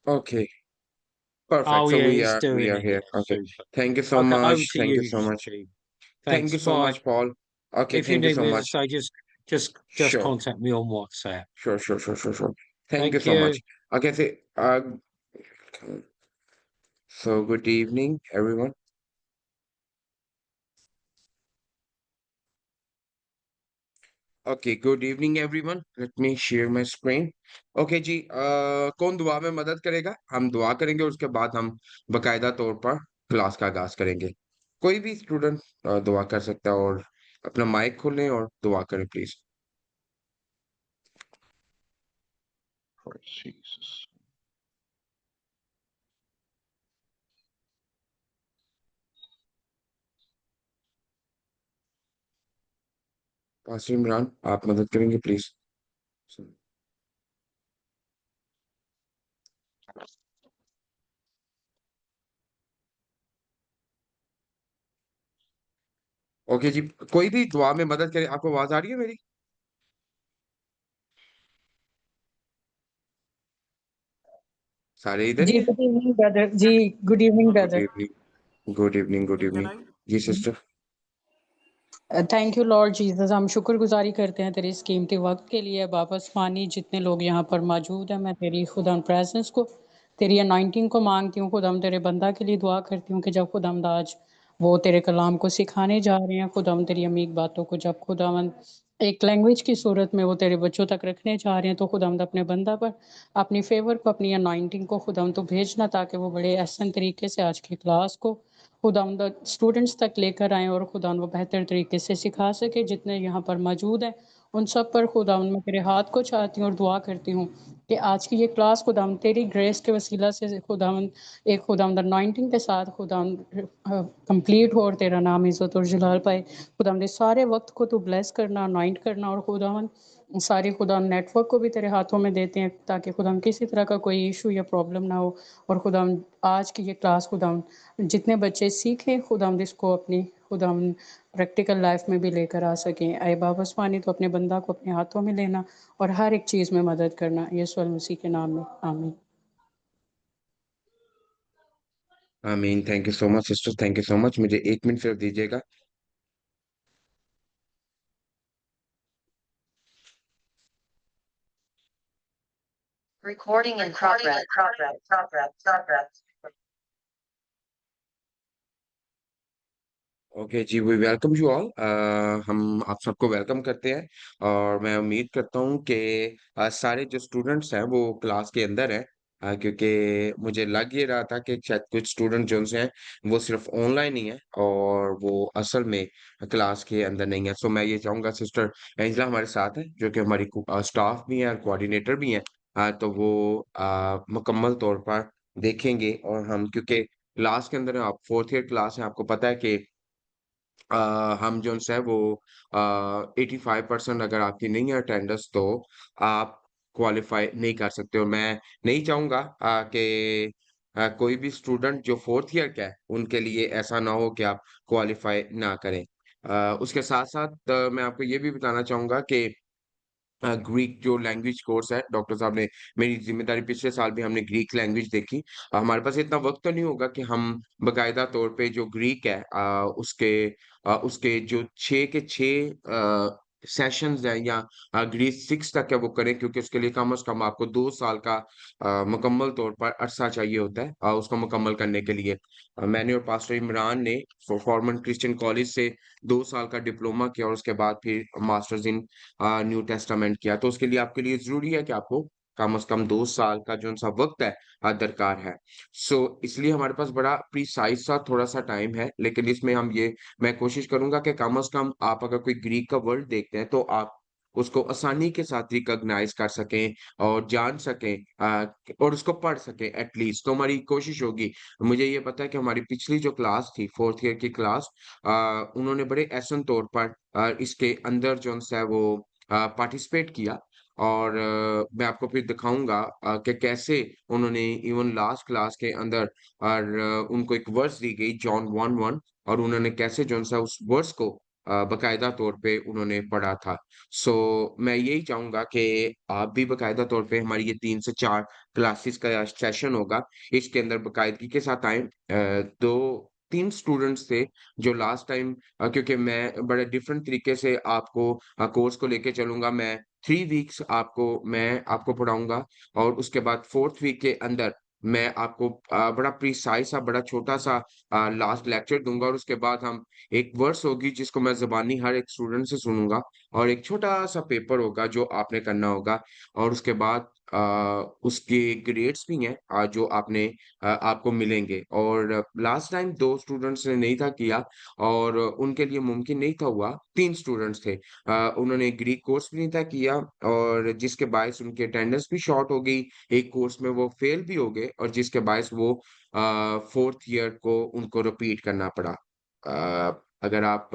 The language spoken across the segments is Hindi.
Okay, perfect. Oh So yeah, we he's are we doing are it. here. Yeah, Okay. super. Thank you so Okay, over much. to Thank you you, so much. Steve. Thank Thanks. you so Bye. much, Paul. Okay, If you thank you need so me to much. say, just Sure, contact me on WhatsApp. sure. Thank you Thank so you. much. Okay, so, so good evening, everyone. Okay, good evening, everyone. Let me share my screen. Okay जी, कौन दुआ में मदद करेगा? हम दुआ करेंगे, उसके बाद हम बकायदा तौर पर क्लास का आगाज करेंगे। कोई भी स्टूडेंट दुआ कर सकता है और अपना माइक खोलें और दुआ करें please. Christ Jesus. Pastor Imran, आप मदद करेंगे प्लीज। ओके जी, कोई भी दुआ में मदद करे। आपको आवाज आ रही है मेरी? सारे इधर ही जी है? गुड इवनिंग ब्रदर जी। Good evening good brother. Evening, good evening, good evening. जी sister. Thank you Lord Jesus. हम शुक्रगुजारी करते हैं तेरे इस कीमती वक्त के लिए। वापस पानी जितने लोग यहाँ पर मौजूद हैं, मैं तेरी खुदा प्रेजेंस को, तेरी अनॉइंटिंग को मांगती हूँ। खुदा तेरे बंदा के लिए दुआ करती हूँ कि जब खुदा आज वो तेरे कलाम को सिखाने जा रहे हैं, खुदा तेरी अमीक बातों को जब खुदा एक लैंग्वेज की सूरत में वो तेरे बच्चों तक रखने जा रहे हैं, तो खुदा अपने बंदा पर अपनी फेवर को, अपनी अनॉइंटिंग को खुदा तो भेजना, ताकि वो बड़े एहसन तरीके से आज की क्लास को खुदावंद स्टूडेंट्स तक लेकर आएँ और खुदावंद वो बेहतर तरीके से सिखा सके। जितने यहाँ पर मौजूद हैं, उन सब पर खुदावंद मैं तेरे हाथ को चाहती हूँ और दुआ करती हूँ कि आज की ये क्लास खुदावंद तेरी ग्रेस के वसीला से खुदावंद एक खुदावंद अनॉइंटिंग के साथ खुदावंद कंप्लीट हो और तेरा नाम इज़्ज़त और जलाल पाए। खुदावंद इस सारे वक्त को तू ब्लेस करना, अनॉइंट करना, और खुदावंद सारे खुदा नेटवर्क को भी तेरे हाथों में देते हैं, ताकि खुदा किसी तरह का कोई इशू या प्रॉब्लम ना हो। और खुदा आज की ये क्लास खुदा जितने बच्चे सीखें, खुदावंद इसको अपनी खुदावंद प्रैक्टिकल लाइफ में भी लेकर आ सकें। आए वापस पानी तो अपने बंदा को अपने हाथों में लेना और हर एक चीज़ में मदद करना, यीशु मसीह के नाम में आमीन। आमीन। Thank you so much sister, thank you so much. मुझे 1 मिनट सिर्फ दीजिएगा। Recording in progress. ओके जी, वी वेलकम यू ऑल। हम आप सबको वेलकम करते हैं और मैं उम्मीद करता हूँ कि सारे जो स्टूडेंट्स हैं वो क्लास के अंदर हैं। क्योंकि मुझे लग ये रहा था कि शायद कुछ स्टूडेंट जो हैं वो सिर्फ ऑनलाइन ही हैं और वो असल में क्लास के अंदर नहीं है। सो मैं ये चाहूँगा, सिस्टर एंजला हमारे साथ है जो कि हमारी स्टाफ भी है और कोऑर्डिनेटर भी हैं। तो वो मुकम्मल तौर पर देखेंगे और हम, क्योंकि क्लास के अंदर आप फोर्थ ईयर क्लास है, आपको पता है कि हम जो है वो 85% अगर आपकी नहीं है अटेंडेंस, तो आप क्वालिफाई नहीं कर सकते हो। मैं नहीं चाहूँगा कि कोई भी स्टूडेंट जो फोर्थ ईयर का है उनके लिए ऐसा ना हो कि आप क्वालिफाई ना करें। उसके साथ-साथ मैं आपको ये भी बताना चाहूँगा कि ग्रीक जो लैंग्वेज कोर्स है, डॉक्टर साहब ने मेरी ज़िम्मेदारी, पिछले साल भी हमने ग्रीक लैंग्वेज देखी। हमारे पास इतना वक़्त तो नहीं होगा कि हम बाकायदा तौर पे जो ग्रीक है उसके जो 6 के 6 सेशंस हैं या ग्रीक 6 तक है वो करें, क्योंकि उसके लिए कम से कम आपको 2 साल का मुकम्मल तौर पर अरसा चाहिए होता है उसको मुकम्मल करने के लिए। मैंने और पास्टर इमरान ने फॉरमन क्रिश्चियन कॉलेज से 2 साल का डिप्लोमा किया और उसके बाद फिर मास्टर्स इन न्यू टेस्टामेंट किया। तो उसके लिए आपके लिए ज़रूरी है कि आपको कम से कम 2 साल का जो-सा वक़्त है दरकार है। सो इसलिए हमारे पास बड़ा प्रिसाइज़ सा थोड़ा-सा टाइम है, लेकिन इसमें मैं कोशिश करूँगा कि कम से कम आप अगर कोई ग्रीक का वर्ड देखते हैं, तो आप उसको आसानी के साथ रिकॉग्नाइज़ कर सकें और जान सकें और उसको पढ़ सकें एट लीस्ट, तो हमारी कोशिश होगी। मुझे ये पता है कि हमारी पिछली जो क्लास थी, 4th ईयर की क्लास, उन्होंने बड़े ऐसन तौर पर इसके अंदर जो है वो पार्टिसिपेट किया और मैं आपको फिर दिखाऊँगा कि कैसे उन्होंने इवन लास्ट क्लास के अंदर और उनको एक वर्स दी गई जॉन 1:1, और उन्होंने कैसे जो है उस वर्स को बाकायदा तौर पे उन्होंने पढ़ा था। सो मैं यही चाहूँगा कि आप भी बाकायदा तौर पे हमारी ये 3 से 4 क्लासेस का सेशन होगा, इसके अंदर बाकायदगी के साथ आएँ। 2-3 स्टूडेंट्स थे जो लास्ट टाइम क्योंकि मैं बड़े डिफरेंट तरीके से आपको कोर्स को लेके चलूँगा। मैं 3 वीक्स मैं आपको पढ़ाऊँगा और उसके बाद 4th वीक के अंदर मैं आपको बड़ा प्रिसाइज़ सा, बड़ा छोटा-सा लास्ट लेक्चर दूँगा और उसके बाद हम एक वर्स होगी जिसको मैं ज़बानी हर एक स्टूडेंट से सुनूँगा और एक छोटा-सा पेपर होगा जो आपने करना होगा और उसके बाद उसके ग्रेड्स भी हैं जो आपको मिलेंगे और लास्ट टाइम 2 स्टूडेंट्स ने नहीं था किया और उनके लिए मुमकिन नहीं था हुआ, 3 स्टूडेंट्स थे। उन्होंने ग्रीक कोर्स भी नहीं था किया और जिसके बायस उनकी अटेंडेंस भी शॉर्ट हो गई, एक कोर्स में वो फेल भी हो गए और जिसके बायस वो 4th ईयर को उनको रिपीट करना पड़ा। अगर आप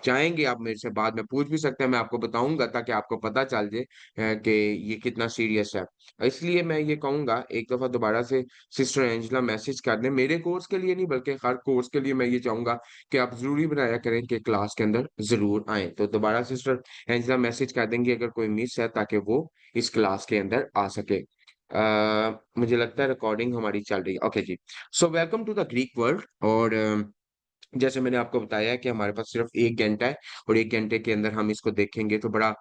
चाहेंगे आप मेरे से बाद में पूछ भी सकते हैं, मैं आपको बताऊँगा ताकि आपको पता चल जाए कि ये कितना सीरियस है। इसलिए मैं ये कहूँगा एक दफ़ा दोबारा से सिस्टर एंजेला मैसेज कर दें, मेरे कोर्स के लिए नहीं बल्कि हर कोर्स के लिए मैं ये चाहूँगा कि आप ज़रूरी बनाया करें कि क्लास के अंदर ज़रूर आएँ। तो दोबारा सिस्टर एंजेला मैसेज कर देंगी अगर कोई मिस है ताकि वो इस क्लास के अंदर आ सके। मुझे लगता है रिकॉर्डिंग हमारी चल रही है। ओके जी। So welcome to the Greek world और जैसे मैंने आपको बताया कि हमारे पास सिर्फ 1 घंटा है और 1 घंटे के अंदर हम इसको देखेंगे तो बड़ा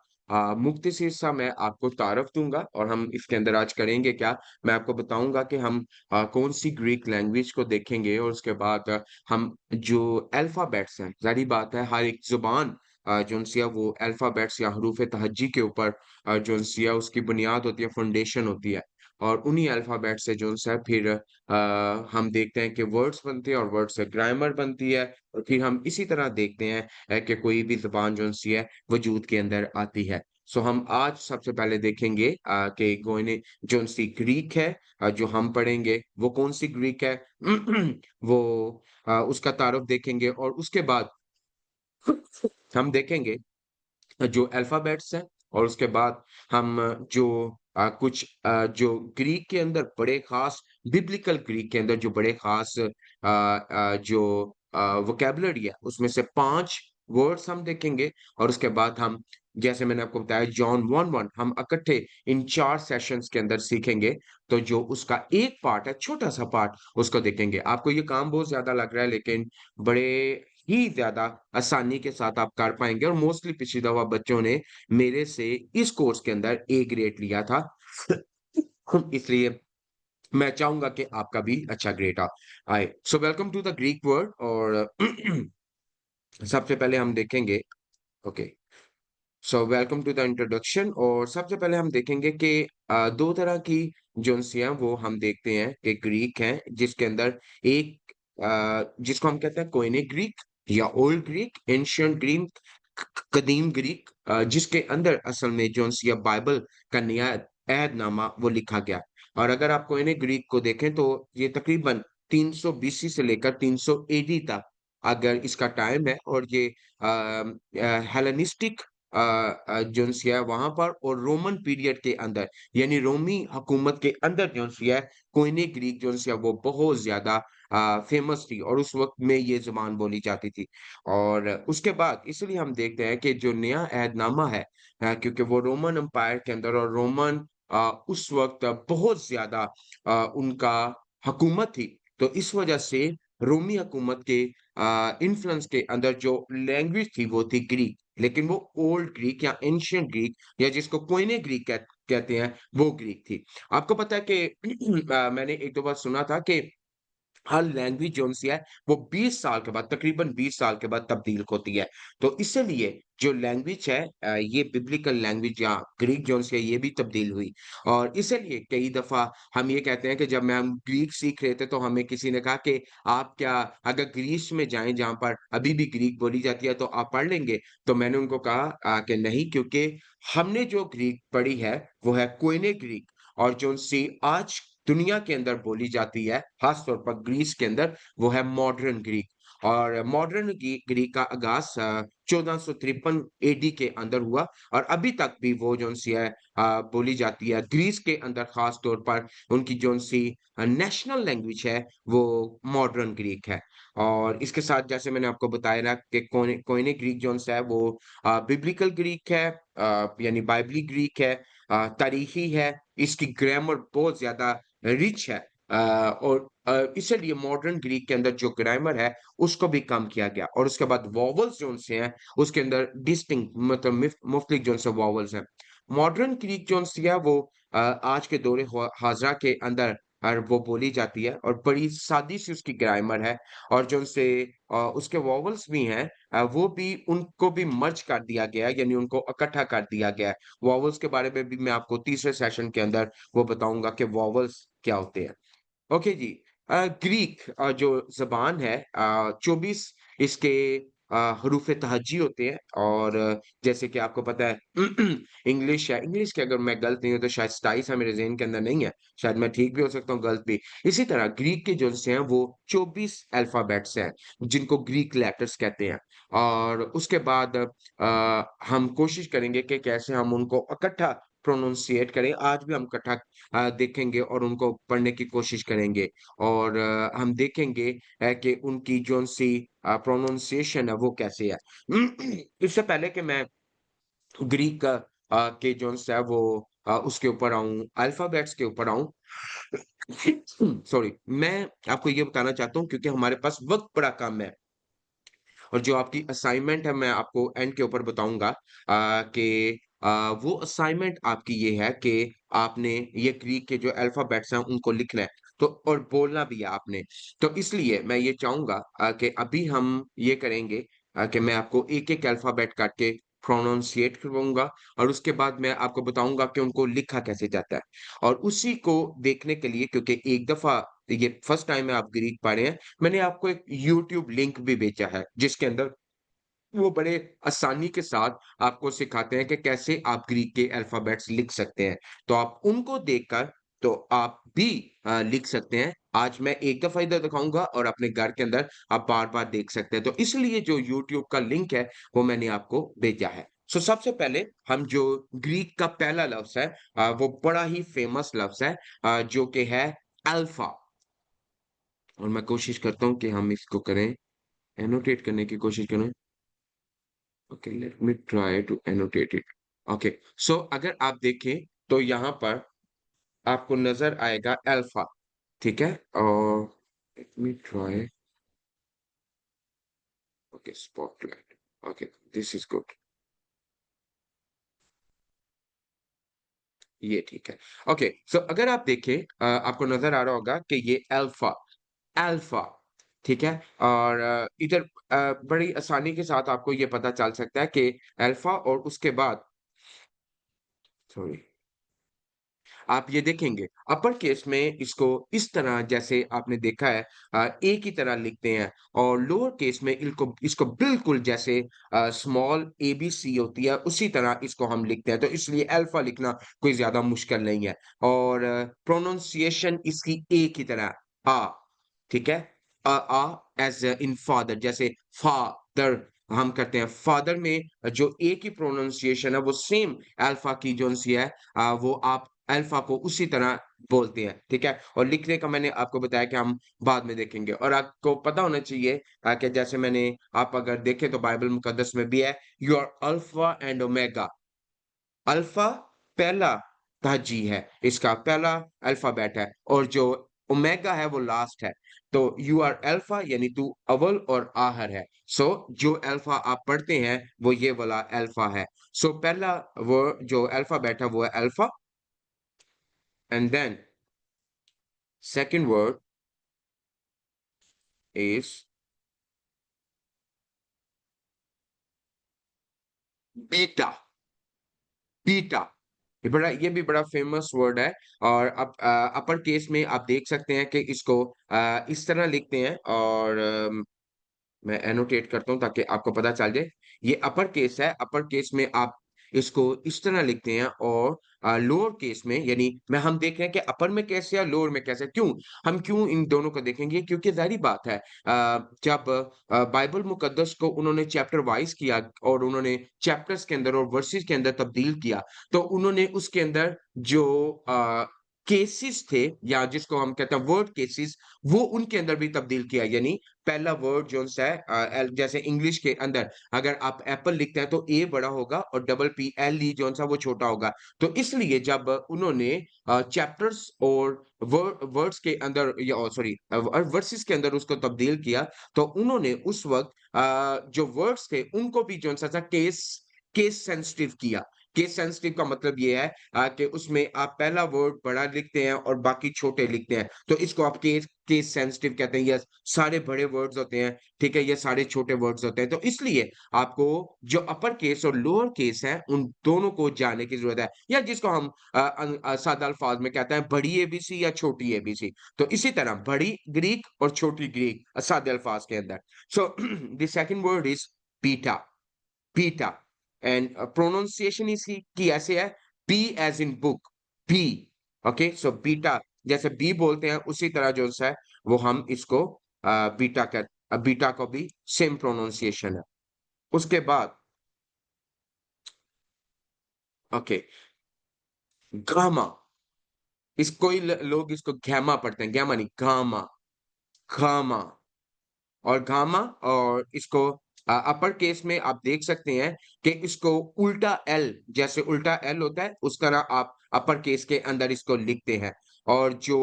मुख्तसर सा मैं आपको तारफ़ दूँगा और हम इसके अंदर आज करेंगे क्या? मैं आपको बताऊँगा कि हम कौन-सी ग्रीक लैंग्वेज को देखेंगे और उसके बाद हम जो अल्फ़ाबेट्स हैं, ज़ाहिर-सी बात है हर एक ज़ुबान जो-सी है वो अल्फ़ाबेट्स या हरूफ-ए-तहज्जी के ऊपर जो-सी है उसकी बुनियाद होती है, फाउंडेशन होती है और उन्हीं अल्फ़ाबेट से जो-सा है फिर हम देखते हैं कि वर्ड्स बनते हैं और वर्ड से ग्रामर बनती है और फिर हम इसी तरह देखते हैं कि कोई भी ज़ुबान जो-सी है वजूद के अंदर आती है। सो हम आज सबसे पहले देखेंगे कि गोइने जो-सी ग्रीक है जो हम पढ़ेंगे वो कौन-सी ग्रीक है वो उसका तारुफ देखेंगे और उसके बाद हम देखेंगे जो अल्फ़ाबेट्स हैं और उसके बाद हम जो ग्रीक के अंदर बड़े ख़ास बिब्लिकल ग्रीक के अंदर जो बड़े ख़ास जो वोकैब्युलरी है, उसमें से 5 वर्ड्स हम देखेंगे और उसके बाद हम जैसे मैंने आपको बताया जॉन 1:1 हम इकट्ठे इन 4 सेशंस के अंदर सीखेंगे, तो जो उसका एक पार्ट है, छोटा-सा पार्ट, उसको देखेंगे। आपको ये काम बहुत ज़्यादा लग रहा है लेकिन बड़े ही ज़्यादा आसानी के साथ आप कर पाएँगे और मोस्टली पिछली दफ़ा बच्चों ने मेरे से इस कोर्स के अंदर ए ग्रेड लिया था। इसलिए मैं चाहूँगा कि आपका भी अच्छा ग्रेड आए। So welcome to the Greek word और सबसे पहले हम देखेंगे okay, so welcome to the introduction और सबसे पहले हम देखेंगे कि 2 तरह की जो-सी हैं वो हम देखते हैं कि ग्रीक हैं जिसके अंदर एक जिसको हम कहते हैं कोएने ग्रीक या ओल्ड ग्रीक, एंशिएंट ग्रीक, कदीम ग्रीक जिसके अंदर असल में जो-सी बाइबल का नया अहदनामा वो लिखा गया। और अगर आप कोएने ग्रीक को देखें तो ये तकरीबन 300 बीसी से लेकर 300 एडी तक अगर इसका टाइम है और ये हेलेनिस्टिक जो-सी है वहाँ पर और रोमन पीरियड के अंदर यानी रोमी हुकूमत के अंदर जो-सी है कोएने ग्रीक जो-सी है वो बहुत ज़्यादा फ़ेमस थी और उस वक़्त में ये ज़ुबान बोली जाती थी। और उसके बाद इसलिए हम देखते हैं कि जो नया अहदनामा है क्योंकि वो रोमन एम्पायर के अंदर और रोमन उस वक़्त बहुत ज़्यादा उनका हुकूमत थी। तो इस वज़ह से रोमी हुकूमत के इन्फ्लुएंस के अंदर जो लैंग्वेज थी वो थी ग्रीक। लेकिन वो ओल्ड ग्रीक या एंशिएंट ग्रीक या जिसको कोइने ग्रीक कहते हैं, वो ग्रीक थी। आपको पता है कि मैंने एक दो बार सुना था कि हर लैंग्वेज जो-सी है, वो 20 साल के बाद तकरीबन 20 साल के बाद तब्दील होती है। तो इसीलिए जो लैंग्वेज है ये बिब्लिकल लैंग्वेज या ग्रीक जो-सी है, ये भी तब्दील हुई। और इसीलिए कई दफ़ा हम ये कहते हैं कि जब हम ग्रीक सीख रहे थे, तो हमें किसी ने कहा कि आप क्या अगर ग्रीस में जाएँ, जहाँ पर अभी भी ग्रीक बोली जाती है, तो आप पढ़ लेंगे? तो मैंने उनको कहा कि नहीं क्योंकि हमने जो ग्रीक पढ़ी है, वो है कोएने ग्रीक और जो-सी आज दुनिया के अंदर बोली जाती है, ख़ास तौर पर ग्रीस के अंदर, वो है मॉडर्न ग्रीक। और मॉडर्न ग्रीक का आगाज 1453 एडी के अंदर हुआ और अभी तक भी वो जो सी है बोली जाती है। ग्रीस के अंदर खास तौर पर उनकी जो सी नेशनल लैंग्वेज है वो मॉडर्न ग्रीक है। और इसके साथ जैसे मैंने आपको बताया ना कि कोine ग्रीक जो है वो बिब्लिकल ग्रीक है, यानी बाइबली ग्रीक है, तारीखी है, इसकी ग्रामर बहुत ज्यादा रिच है, और इसलिए मॉडर्न ग्रीक के अंदर जो ग्रामर है उसको भी कम किया गया। और उसके बाद वॉवल्स जो से हैं उसके अंदर डिस्टिंक्ट मतलब मुख्तलिफ जो से वॉवल्स हैं। मॉडर्न ग्रीक जो सी है वो आज के दौरे हाजरा के अंदर और वो बोली जाती है और बड़ी सादी सी उसकी ग्रामर है। और जो से उसके वॉवल्स भी हैं, वो भी उनको भी मर्ज कर दिया गया है, यानी उनको इकट्ठा कर दिया गया है। वॉवल्स के बारे में भी मैं आपको तीसरे सेशन के अंदर वो बताऊंगा कि वॉवल्स क्या होते हैं। ओके जी। ग्रीक जो ज़बान है 24 इसके हरूफ तहज्जी होते हैं। और जैसे कि आपको पता है इंग्लिश है, इंग्लिश की अगर मैं गलत नहीं हूँ तो शायद 27 है, मेरे ज़हन के अंदर नहीं है, शायद मैं ठीक भी हो सकता हूँ, गलत भी। इसी तरह ग्रीक के जो से हैं वो 24 अल्फ़ाबेट्स हैं, जिनको ग्रीक लेटर्स कहते हैं। और उसके बाद हम कोशिश करेंगे कि कैसे हम उनको इकट्ठा प्रोनंसिएट करें। आज भी हम इकट्ठा देखेंगे और उनको पढ़ने की कोशिश करेंगे। और हम देखेंगे कि उनकी जो-सी प्रोनंसिएशन है वो कैसे है। इससे पहले कि मैं ग्रीक के जो-सा है वो उसके ऊपर आऊँ, अल्फ़ाबेट्स के ऊपर आऊँ, सॉरी, मैं आपको ये बताना चाहता हूँ क्योंकि हमारे पास वक़्त बड़ा कम है। और जो आपकी असाइनमेंट है मैं आपको एंड के ऊपर बताऊँगा कि वो असाइनमेंट आपकी ये है कि आपने ये ग्रीक के जो अल्फ़ाबेट्स हैं उनको लिखना है, तो और बोलना भी है आपने। तो इसलिए मैं ये चाहूँगा कि अभी हम ये करेंगे कि मैं आपको एक-एक अल्फ़ाबेट काट के प्रोनंसिएट करवाऊँगा और उसके बाद मैं आपको बताऊँगा कि उनको लिखा कैसे जाता है। और उसी को देखने के लिए, क्योंकि एक दफ़ा ये फर्स्ट टाइम है आप ग्रीक पढ़ रहे हैं, मैंने आपको एक यूट्यूब लिंक भी भेजा है, जिसके अंदर वो बड़े आसानी के साथ आपको सिखाते हैं कि कैसे आप ग्रीक के अल्फ़ाबेट्स लिख सकते हैं। तो आप उनको देखकर तो आप भी लिख सकते हैं। आज मैं एक दफ़ा इधर दिखाऊँगा और अपने घर के अंदर आप बार-बार देख सकते हैं। तो इसलिए जो यूट्यूब का लिंक है, वो मैंने आपको भेजा है। सबसे पहले हम जो ग्रीक का पहला लफ्ज़ है वो बड़ा ही फ़ेमस लफ्ज़ है, जो कि है अल्फ़ा। और मैं कोशिश करता हूँ कि हम इसको करें, एनोटेट करने की कोशिश करें। Okay, let me try to annotate it. Okay, so अगर आप देखें तो यहाँ पर आपको नज़र आएगा अल्फ़ा, ठीक है? और late me try. Okay, spotlight. Okay, this is good. ये ठीक है। ओके, सो अगर आप देखें आपको नज़र आ रहा होगा कि ये अल्फ़ा, अल्फ़ा, ठीक है? और इधर बड़ी आसानी के साथ आपको ये पता चल सकता है कि अल्फ़ा और उसके बाद सॉरी, आप ये देखेंगे अपर केस में इसको इस तरह जैसे आपने देखा है ए की तरह लिखते हैं और लोअर केस में इनको इसको बिल्कुल जैसे स्मॉल एबीसी होती है उसी तरह इसको हम लिखते हैं। तो इसलिए अल्फा लिखना कोई ज़्यादा मुश्किल नहीं है। और प्रोनंसिएशन इसकी ए की तरह आ, ठीक है? एज़ इन फादर, जैसे फादर हम करते हैं। फादर में जो ए की प्रोनंसिएशन है वो सेम अल्फा की जो-सी है वो आप अल्फा को उसी तरह बोलते हैं, ठीक है? और लिखने का मैंने आपको बताया कि हम बाद में देखेंगे। और आपको पता होना चाहिए कि जैसे मैंने आप अगर देखें तो बाइबल मुकद्दस में भी है, you are alpha and omega. Alpha पहला तहजी है, इसका पहला अल्फाबेट है और जो ओमेगा है वो लास्ट है। तो यू आर अल्फा यानी तू अव्वल और आखिर है। सो जो अल्फा आप पढ़ते हैं वो ये वाला अल्फा है। सो पहला वो जो अल्फाबेट है वो है alpha. And then second word is beta, beta. ये भी बड़ा फेमस वर्ड है। और अपर केस में आप देख सकते हैं कि इसको इस तरह लिखते हैं। और मैं एनोटेट करता हूँ ताकि आपको पता चल जाए। ये अपर केस है, अपर केस में आप इसको इस तरह लिखते हैं और लोअर केस में यानी मैं हम देख रहे हैं कि अपर में कैसे या लोअर में कैसे क्यों हम क्यों इन दोनों को देखेंगे क्योंकि जाहिर बात है जब बाइबल मुकद्दस को उन्होंने चैप्टर वाइज किया और उन्होंने चैप्टर्स के अंदर और वर्सेस के अंदर तब्दील किया तो उन्होंने उसके अंदर जो केसेस थे या जिसको हम कहते हैं वर्ड केसेस वो उनके अंदर भी तब्दील किया यानी पहला वर्ड जो है जैसे इंग्लिश के अंदर अगर आप एप्पल लिखते हैं तो ए बड़ा होगा और डबल पी एल ई जो सा वो छोटा होगा तो इसलिए जब उन्होंने चैप्टर्स और वर्ड्स के अंदर या सॉरी वर्सेस के अंदर उसको तब्दील किया तो उन्होंने उस वक्त जो वर्ड्स थे उनको भी जो सा केस केस सेंसिटिव किया केस सेंसिटिव का मतलब ये है कि उसमें आप पहला वर्ड बड़ा लिखते हैं और बाकी छोटे लिखते हैं तो इसको आप केस केस सेंसिटिव कहते हैं ये सारे बड़े वर्ड्स होते हैं ठीक है ये सारे छोटे वर्ड्स होते हैं तो इसलिए आपको जो अपर केस और लोअर केस है उन दोनों को जानने की जरूरत है या जिसको हम सादा अल्फाज में कहते हैं बड़ी एबीसी या छोटी एबीसी तो इसी तरह बड़ी ग्रीक और छोटी ग्रीक सादे अल्फाज के अंदर so the second word is beta beta and pronunciation इसकी ऐसे है B as in book B okay so beta जैसे बी बोलते हैं उसी तरह जो है वो हम इसको बीटा कर बीटा को भी सेम प्रोनाउंसिएशन है उसके बाद ओके गामा इसको ही लोग इसको गैमा पढ़ते हैं गैमा नहीं गामा गामा और गामा और इसको अपर केस में आप देख सकते हैं कि इसको उल्टा एल जैसे उल्टा एल होता है उस तरह आप अपर केस के अंदर इसको लिखते हैं और जो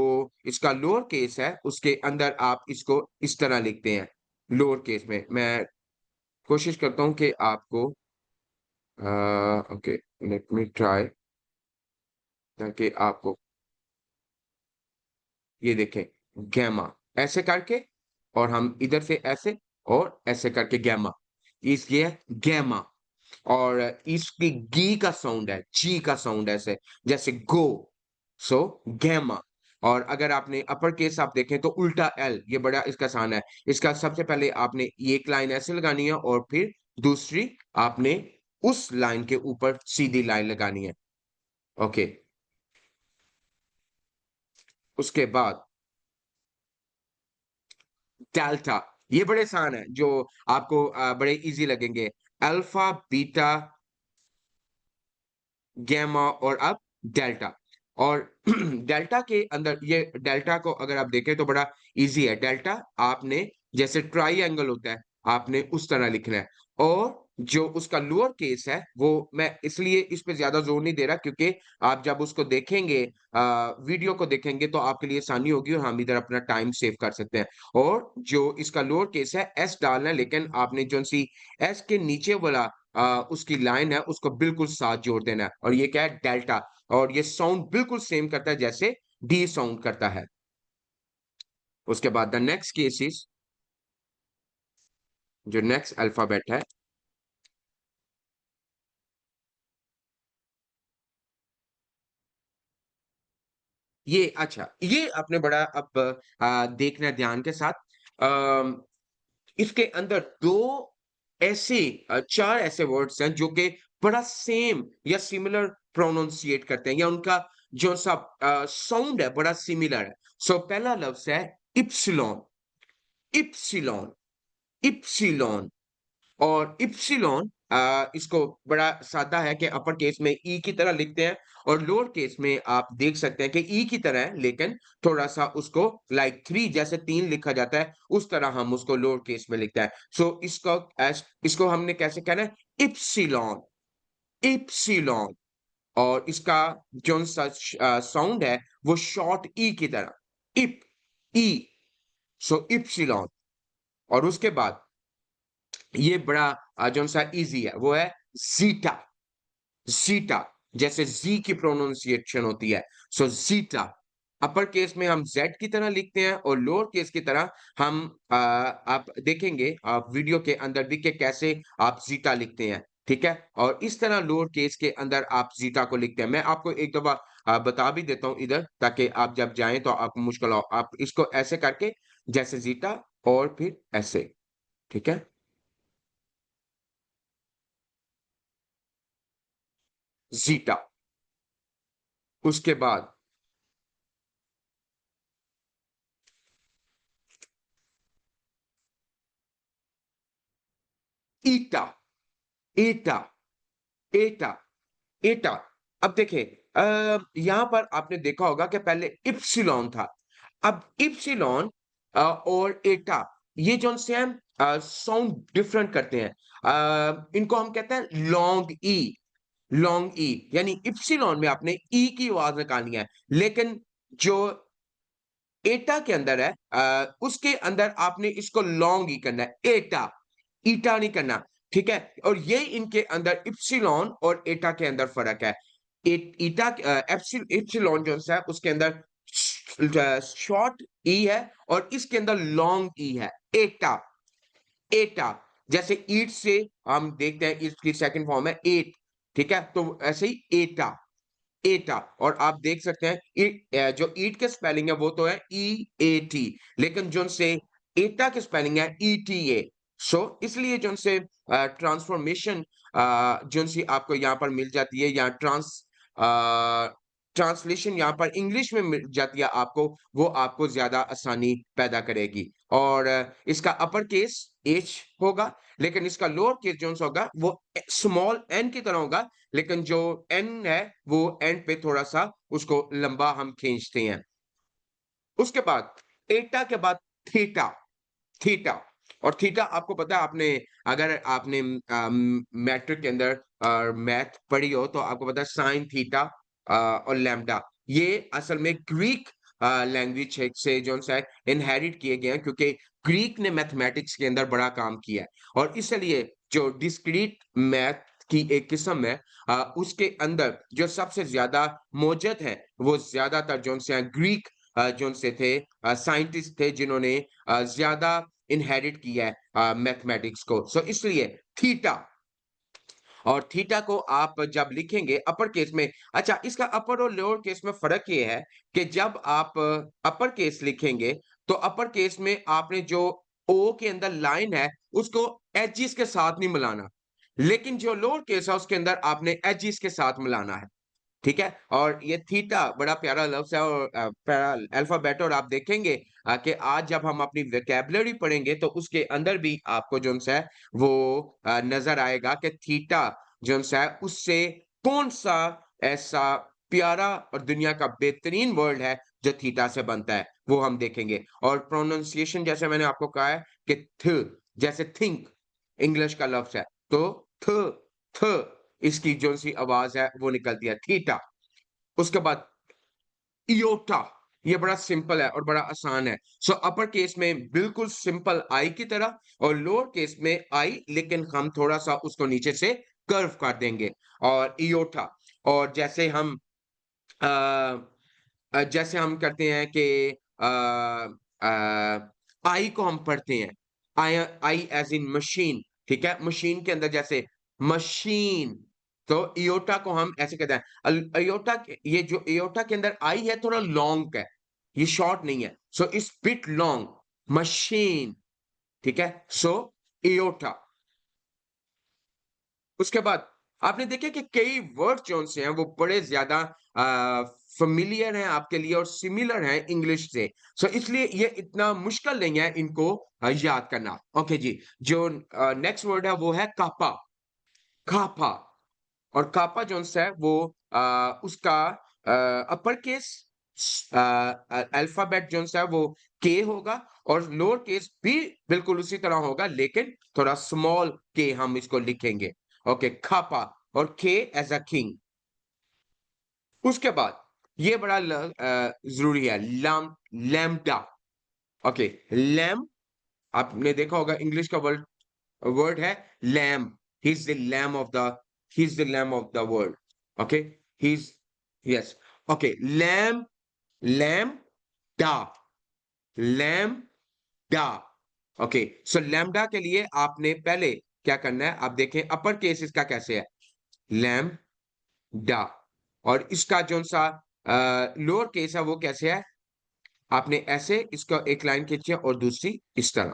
इसका लोअर केस है उसके अंदर आप इसको इस तरह लिखते हैं लोअर केस में मैं कोशिश करता हूं कि आपको ओके लेट मी ट्राई ताकि आपको ये देखें गैमा ऐसे करके और हम इधर से ऐसे और ऐसे करके गैमा ये गैमा और इसकी गी का साउंड है जी का साउंड ऐसे जैसे गो सो गैमा और अगर आपने अपर केस आप देखें तो उल्टा एल ये बड़ा इसका आसान है इसका सबसे पहले आपने एक लाइन ऐसे लगानी है और फिर दूसरी आपने उस लाइन के ऊपर सीधी लाइन लगानी है ओके उसके बाद डेल्टा ये बड़े आसान है जो आपको बड़े इजी लगेंगे अल्फा बीटा गैमा और अब डेल्टा और डेल्टा के अंदर ये डेल्टा को अगर आप देखें तो बड़ा इजी है डेल्टा आपने जैसे ट्राइंगल होता है आपने उस तरह लिखना है और जो उसका लोअर केस है वो मैं इसलिए इस पे ज्यादा जोर नहीं दे रहा क्योंकि आप जब उसको देखेंगे वीडियो को देखेंगे तो आपके लिए आसानी होगी और हम इधर अपना टाइम सेव कर सकते हैं और जो इसका लोअर केस है एस डालना है लेकिन आपने जो सी एस के नीचे वाला उसकी लाइन है उसको बिल्कुल साथ जोड़ देना है और ये क्या है डेल्टा और ये साउंड बिल्कुल सेम करता है जैसे डी साउंड करता है उसके बाद द नेक्स्ट केस इज जो नेक्स्ट अल्फाबेट है ये अच्छा ये आपने बड़ा अब देखना है ध्यान के साथ अम, इसके अंदर दो ऐसे चार ऐसे वर्ड्स हैं जो कि बड़ा सेम या सिमिलर प्रोनाउंसिएट करते हैं या उनका जो सा साउंड है बड़ा सिमिलर है सो पहला लफ्ज है इप्सिलॉन इप्सिलॉन इप्सिलॉन और इप्सिलॉन इसको बड़ा सादा है कि अपर केस में ई की तरह लिखते हैं और लोअर केस में आप देख सकते हैं कि ई की तरह है लेकिन थोड़ा सा उसको लाइक थ्री जैसे तीन लिखा जाता है उस तरह हम उसको लोअर केस में लिखते हैं सो इसको हमने कैसे कहना है इप्सिलॉन इप्सिलॉन और इसका जो साउंड है वो शॉर्ट ई की तरह इप ई सो इप्सिलॉन और उसके बाद ये बड़ा जो सा इजी है वो है जीटा जीटा जैसे जी की प्रोनाउंसिएशन होती है सो जीटा अपर केस में हम जेड की तरह लिखते हैं और लोअर केस की तरह हम आप देखेंगे आप वीडियो के अंदर भी कि कैसे आप जीटा लिखते हैं ठीक है और इस तरह लोअर केस के अंदर आप जीटा को लिखते हैं मैं आपको एक दफा बता भी देता हूं इधर ताकि आप जब जाएं तो आपको मुश्किल हो आप इसको ऐसे करके जैसे जीटा और फिर ऐसे ठीक है जीटा। उसके बाद ईटा, एटा, एटा, एटा। अब देखें, यहां पर आपने देखा होगा कि पहले इप्सिलॉन था। अब इप्सिलॉन और एटा, ये जो से हम साउंड डिफरेंट करते हैं, इनको हम कहते हैं लॉन्ग ई। लॉन्ग ई यानी इप्सिलॉन में आपने ई की आवाज निकालनी है, लेकिन जो एटा के अंदर है, उसके अंदर आपने इसको लॉन्ग ही करना है, एटा, ईटा नहीं करना। ठीक है, और ये इनके अंदर इप्सिलॉन और एटा के अंदर फर्क है। ईटा, इप्सिलॉन जो है उसके अंदर शॉर्ट ई है और इसके अंदर लॉन्ग ई है, एटा, एटा। जैसे ईट से हम देखते हैं इसकी सेकंड फॉर्म है एट। ठीक है, तो ऐसे ही एटा, एटा। और आप देख सकते हैं जो ईट के स्पेलिंग है वो तो है ई ए टी, लेकिन जो से एटा के स्पेलिंग है ई टी ए। सो इसलिए जो से ट्रांसफॉर्मेशन जो सी आपको यहाँ पर मिल जाती है, या ट्रांसलेशन यहाँ पर इंग्लिश में मिल जाती है आपको, वो आपको ज्यादा आसानी पैदा करेगी। और इसका अपर केस एच होगा, लेकिन इसका लोअर केस जो होगा वो स्मॉल एन की तरह होगा, लेकिन जो एन है वो एंड पे थोड़ा सा उसको लंबा हम खींचते हैं। उसके बाद एटा के बाद थीटा, थीटा। और थीटा आपको पता है, आपने अगर आपने मैट्रिक के अंदर मैथ पढ़ी हो तो आपको पता है साइन थीटा और लैम्डा, ये असल में ग्रीक लैंग्वेज से जो है इनहेरिट किए गए हैं, क्योंकि ग्रीक ने मैथमेटिक्स के अंदर बड़ा काम किया है। और इसलिए जो डिस्क्रीट मैथ की एक किस्म है, उसके अंदर जो सबसे ज्यादा मौजूद है वो ज्यादातर जो से ग्रीक जो से थे साइंटिस्ट थे, जिन्होंने ज्यादा इनहेरिट किया है मैथमेटिक्स को। सो इसलिए थीटा, और थीटा को आप जब लिखेंगे अपर केस में, अच्छा इसका अपर और लोअर केस में फर्क ये है कि जब आप अपर केस लिखेंगे तो अपर केस में आपने जो ओ के अंदर लाइन है उसको एजिस के साथ नहीं मिलाना, लेकिन जो लोअर केस है उसके अंदर आपने एजिस के साथ मिलाना है। ठीक है, और ये थीटा बड़ा प्यारा लफ्ज है और प्यारा अल्फाबेट। और आप देखेंगे कि आज जब हम अपनी वोकैबुलरी पढ़ेंगे तो उसके अंदर भी आपको जो है वो नजर आएगा कि थीटा जो है उससे कौन सा ऐसा प्यारा और दुनिया का बेहतरीन वर्ड है जो थीटा से बनता है, वो हम देखेंगे। और प्रोनाउंसिएशन जैसे मैंने आपको कहा है कि थ, जैसे थिंक इंग्लिश का लफ्ज है, तो थ, थ इसकी जो सी आवाज है वो निकलती है, थीटा। उसके बाद इयोटा, ये बड़ा सिंपल है और बड़ा आसान है। सो अपर केस में बिल्कुल सिंपल आई की तरह, और लोअर केस में आई, लेकिन हम थोड़ा सा उसको नीचे से कर्व कर देंगे, और इयोटा। और जैसे हम करते हैं कि आई को हम पढ़ते हैं, आई, आई एज इन मशीन। ठीक है, मशीन के अंदर जैसे मशीन, तो इयोटा को हम ऐसे कहते हैं इयोटा। ये जो इयोटा के अंदर आई है थोड़ा लॉन्ग है, ये शॉर्ट नहीं है, so it's bit long, machine. ठीक है, सो इयोटा। उसके बाद आपने देखा कि कई वर्ड जो से हैं वो बड़े ज्यादा फेमिलियर हैं आपके लिए और सिमिलर हैं इंग्लिश से। सो इसलिए ये इतना मुश्किल नहीं है इनको याद करना। ओके जी, जो नेक्स्ट वर्ड है वो है कापा, कापा। और कापा जो है वो उसका अपर केस अल्फाबेट जो है वो के होगा, और लोअर केस भी बिल्कुल उसी तरह होगा, लेकिन थोड़ा स्मॉल के हम इसको लिखेंगे। ओके, खापा, और के एज अ किंग। उसके बाद ये बड़ा जरूरी है, लैम्डा। ओके, लैम, आपने देखा होगा इंग्लिश का वर्ड है lamb, he is the lamb of the, he is the lamb of the world. Okay, he is, yes. Okay, lamb, lambda, lambda. Okay, so lambda के लिए आपने पहले क्या करना है, आप देखें अपर केस इसका कैसे है, लैम डा। और इसका जो सा लोअर केस है वो कैसे है, आपने ऐसे इसका एक लाइन खींची और दूसरी इस तरह,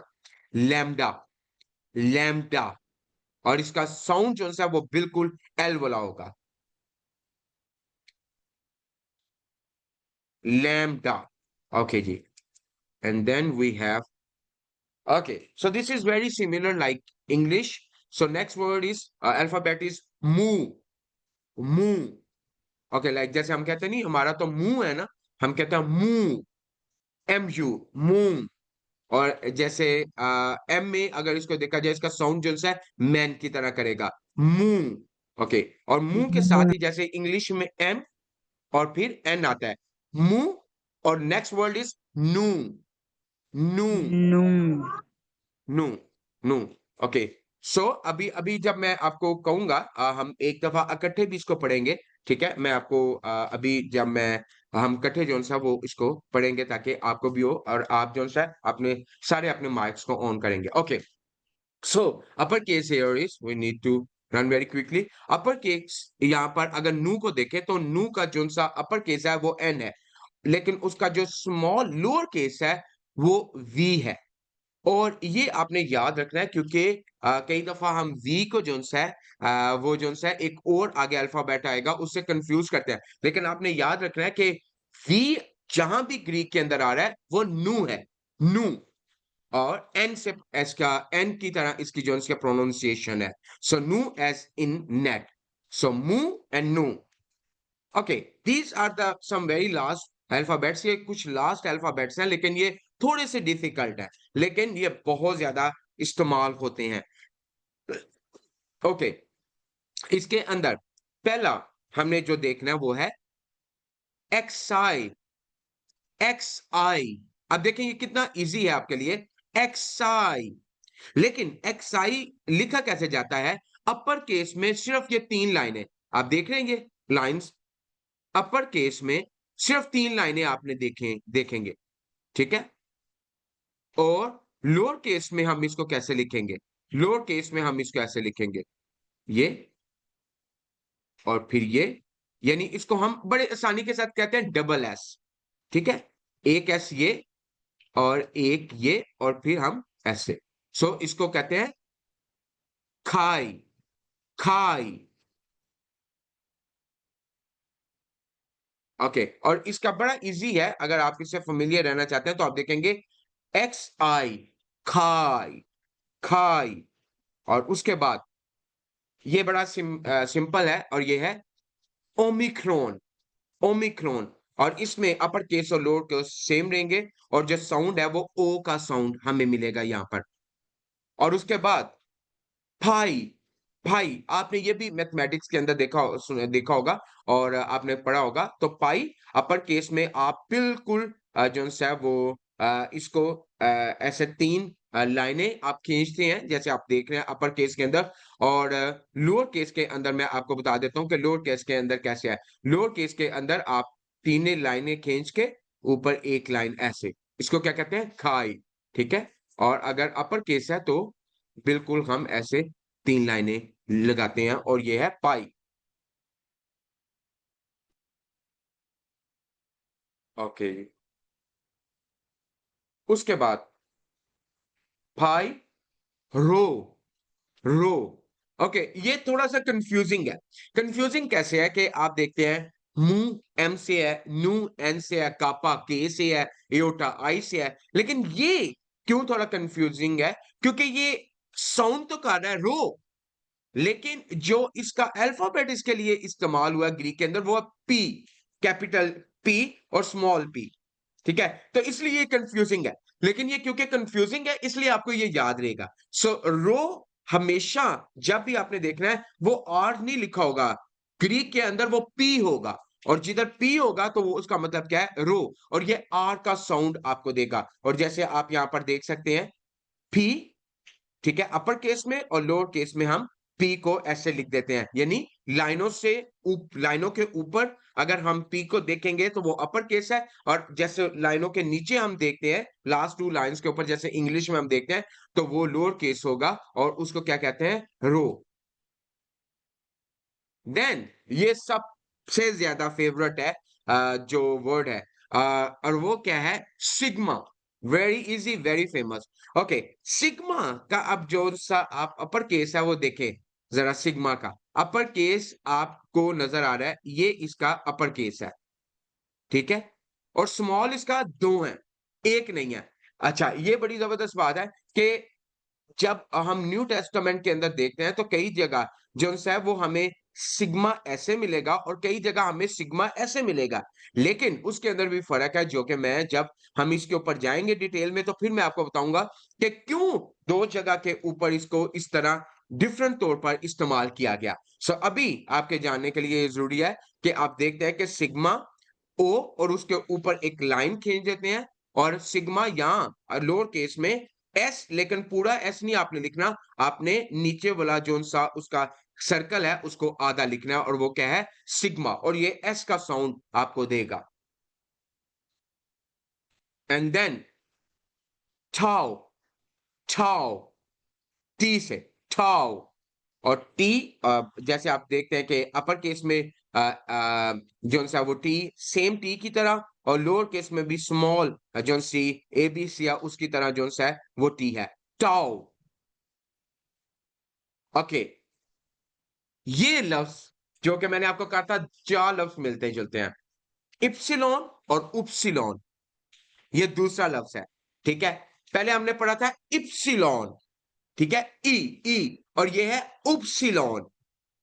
लैम्डा, लैम्डा। और इसका साउंड जो सा वो बिल्कुल एल वाला होगा, lambda. Okay ji. And then we have, okay, so this is very similar like English. So next word is alphabet is mu. Mu. Okay, like जैसे हम कहते नहीं हमारा तो मुंह है ना, हम कहते हैं मुंह, MU, मुंह। और जैसे एम में अगर इसको देखा जाए, इसका साउंड जो है मैन की तरह करेगा, मुंह। ओके, और मुंह के साथ ही जैसे इंग्लिश में एम और फिर एन आता है, मुंह। और नेक्स्ट वर्ड इज नू, नू, नू। नू, नू। ओके, सो अभी अभी जब मैं आपको कहूंगा हम एक दफा इकट्ठे भी इसको पढ़ेंगे, ठीक है? मैं आपको अभी जब मैं हम इकट्ठे जो सा वो इसको पढ़ेंगे ताकि आपको भी हो, और आप जो सा अपने सारे अपने माइक्स को ऑन करेंगे। Okay, so upper case here is we need to run very quickly. Upper case यहाँ पर अगर नू को देखें तो नू का जो सा अपर केस है वो एन है, लेकिन उसका जो स्मॉल लोअर केस है वो वी है। और ये आपने याद रखना है क्योंकि कई दफा हम वी को जो है वो जो है एक और आगे अल्फाबेट आएगा उससे कंफ्यूज करते हैं, लेकिन आपने याद रखना है कि वी जहां भी ग्रीक के अंदर आ रहा है वो नू है, नू। और एन से एस का एन की तरह इसकी जो इसका प्रोनाउंसिएशन है, सो नू as in net, so mu and nu. Okay, these are the some very last alphabets. ये कुछ लास्ट अल्फाबेट्स हैं, लेकिन ये थोड़े से डिफिकल्ट है, लेकिन ये बहुत ज्यादा इस्तेमाल होते हैं। ओके, इसके अंदर पहला हमने जो देखना है वो है एक्साई, एक्सआई। अब देखें ये कितना इजी है आपके लिए, एक्साई। लेकिन एक्साई लिखा कैसे जाता है? अपर केस में सिर्फ ये 3 लाइनें आप देख रहे हैं, ये लाइंस अपर केस में सिर्फ 3 लाइनें आपने देखेंगे, ठीक है? और लोअर केस में हम इसको कैसे लिखेंगे? लोअर केस में हम इसको ऐसे लिखेंगे, ये और फिर ये, यानी इसको हम बड़े आसानी के साथ कहते हैं डबल एस, ठीक है? एक एस ये और एक ये और फिर हम ऐसे, सो इसको कहते हैं खाई, खाई। ओके, और इसका बड़ा इजी है, अगर आप इससे फेमिलियर रहना चाहते हैं तो आप देखेंगे एक्स आई, खाई, खाई। और उसके बाद ये बड़ा सिंपल है और ये है ओमिक्रॉन, ओमिक्रॉन। और इसमें अपर केस और लोअर केस सेम रहेंगे और जो साउंड है वो ओ का साउंड हमें मिलेगा यहां पर। और उसके बाद भाई, भाई आपने ये भी मैथमेटिक्स के अंदर देखा होगा और आपने पढ़ा होगा, तो पाई अपर केस में आप बिल्कुल जो है वो इसको ऐसे 3 लाइनें आप खींचते हैं जैसे आप देख रहे हैं अपर केस के अंदर। और लोअर केस के अंदर मैं आपको बता देता हूं कि लोअर केस के अंदर कैसे है। लोअर केस के अंदर आप 3 लाइनें खींच के ऊपर एक लाइन ऐसे, इसको क्या कहते हैं? खाई, ठीक है? और अगर अपर केस है तो बिल्कुल हम ऐसे 3 लाइनें लगाते हैं और ये है पाई। ओके, उसके बाद पाई, रो, रो। ओके, ये थोड़ा सा कंफ्यूजिंग है। कंफ्यूजिंग कैसे है कि आप देखते हैं मुंह एम से है, नू एन से है, कापा के से है, एयोटा आई से है, लेकिन ये क्यों थोड़ा कंफ्यूजिंग है? क्योंकि ये साउंड तो कर रहा है रो, लेकिन जो इसका अल्फाबेट इसके लिए इस्तेमाल हुआ ग्रीक के अंदर वो है पी, कैपिटल पी और स्मॉल पी, ठीक है? तो इसलिए ये कंफ्यूजिंग है, लेकिन ये क्योंकि कंफ्यूजिंग है इसलिए आपको ये याद रहेगा। सो रो हमेशा जब भी आपने देखना है वो आर नहीं लिखा होगा, ग्रीक के अंदर वो पी होगा, और जिधर पी होगा तो वो उसका मतलब क्या है? रो। और ये आर का साउंड आपको देगा। और जैसे आप यहां पर देख सकते हैं पी, ठीक है, अपर केस में, और लोअर केस में हम पी को ऐसे लिख देते हैं, यानी लाइनों से लाइनों के ऊपर अगर हम पी को देखेंगे तो वो अपर केस है, और जैसे लाइनों के नीचे हम देखते हैं लास्ट 2 लाइंस के ऊपर जैसे इंग्लिश में हम देखते हैं तो वो लोअर केस होगा और उसको क्या कहते हैं? रो। देन ये सबसे ज्यादा फेवरेट है जो वर्ड है और वो क्या है? Sigma. Very easy, very famous. Okay, sigma का अब जो सा आप अपर केस है वो देखें जरा, सिग्मा का अपर केस आपको नजर आ रहा है, ये इसका अपर केस है, ठीक है? और स्मॉल इसका 2 है, 1 नहीं है। अच्छा, ये बड़ी जबरदस्त बात है कि जब हम न्यू टेस्टामेंट के अंदर देखते हैं तो कई जगह जो है वो हमें सिग्मा ऐसे मिलेगा और कई जगह हमें सिग्मा ऐसे मिलेगा, लेकिन उसके अंदर भी फर्क है जो कि मैं जब हम इसके ऊपर जाएंगे डिटेल में तो फिर मैं आपको बताऊंगा कि क्यों दो जगह के ऊपर इसको इस तरह डिफरेंट तौर पर इस्तेमाल किया गया। सो अभी आपके जानने के लिए जरूरी है कि आप देखते हैं कि सिग्मा ओ और उसके ऊपर एक लाइन खींच देते हैं और सिग्मा यहाँ लोअर केस में एस, लेकिन पूरा एस नहीं आपने लिखना, आपने नीचे वाला जो सा उसका सर्कल है उसको आधा लिखना है और वो क्या है, सिग्मा, और ये एस का साउंड आपको देगा। And then tau, tau, T से टाउ, और टी जैसे आप देखते हैं कि अपर केस में जो सा वो टी सेम टी की तरह, और लोअर केस में भी स्मॉल जो सी ए बी सी या उसकी तरह जो सा है वो टी है, टाउ। ओके, ये लफ्ज जो कि मैंने आपको कहा था 4 लफ्ज मिलते जुलते हैं, इप्सिलॉन और उपसिलॉन, ये दूसरा लफ्ज है। ठीक है, पहले हमने पढ़ा था इप्सिलॉन, ठीक है, ई ई, और ये है उपसिलॉन।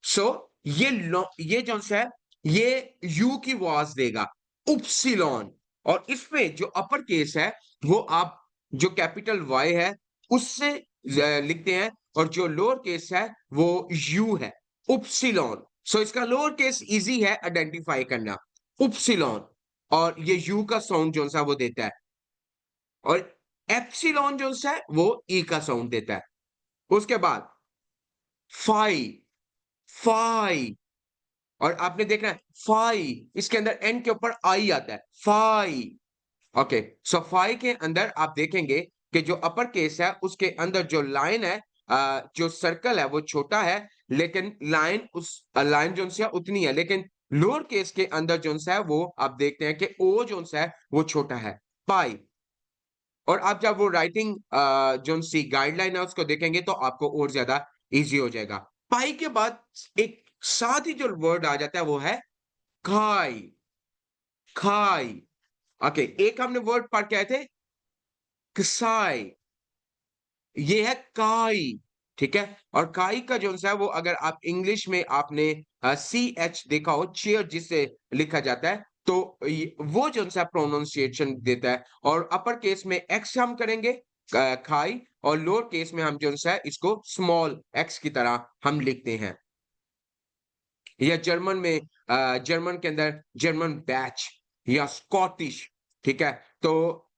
सो ये जो है ये यू की आवाज देगा, उपसिलॉन, और इसमें जो अपर केस है वो आप जो कैपिटल वाई है उससे लिखते हैं, और जो लोअर केस है वो यू है, उपसिलॉन। सो इसका लोअर केस इजी है आइडेंटिफाई करना, उपसिलॉन, और ये यू का साउंड जो सा वो देता है, और एप्सिलॉन जो सा है वो ई का साउंड देता है। उसके बाद फाई, फाई, और आपने देखना है फाई, इसके अंदर एन के ऊपर आई आता है, फाई। ओके, सो फाई के अंदर आप देखेंगे कि जो अपर केस है उसके अंदर जो लाइन है, जो सर्कल है वो छोटा है, लेकिन लाइन उस लाइन जो है उतनी है, लेकिन लोअर केस के अंदर जो है वो आप देखते हैं कि ओ जो है वो छोटा है, पाई। और आप जब वो राइटिंग जो सी गाइडलाइन है उसको देखेंगे तो आपको और ज्यादा इजी हो जाएगा। पाई के बाद एक साथ ही जो वर्ड आ जाता है वो है खाई, खाई। ओके, एक हमने वर्ड पढ़ के आए थे कसाई, ये है काई, ठीक है, और काई का जो है वो अगर आप इंग्लिश में आपने सी एच देखा हो, चेयर जिसे लिखा जाता है, तो वो जो है प्रोनाउंसिएशन देता है, और अपर केस में एक्स हम करेंगे खाई, और लोअर केस में हम जो है इसको स्मॉल एक्स की तरह हम लिखते हैं। या जर्मन में जर्मन के अंदर जर्मन बैच या स्कॉटिश, ठीक है, तो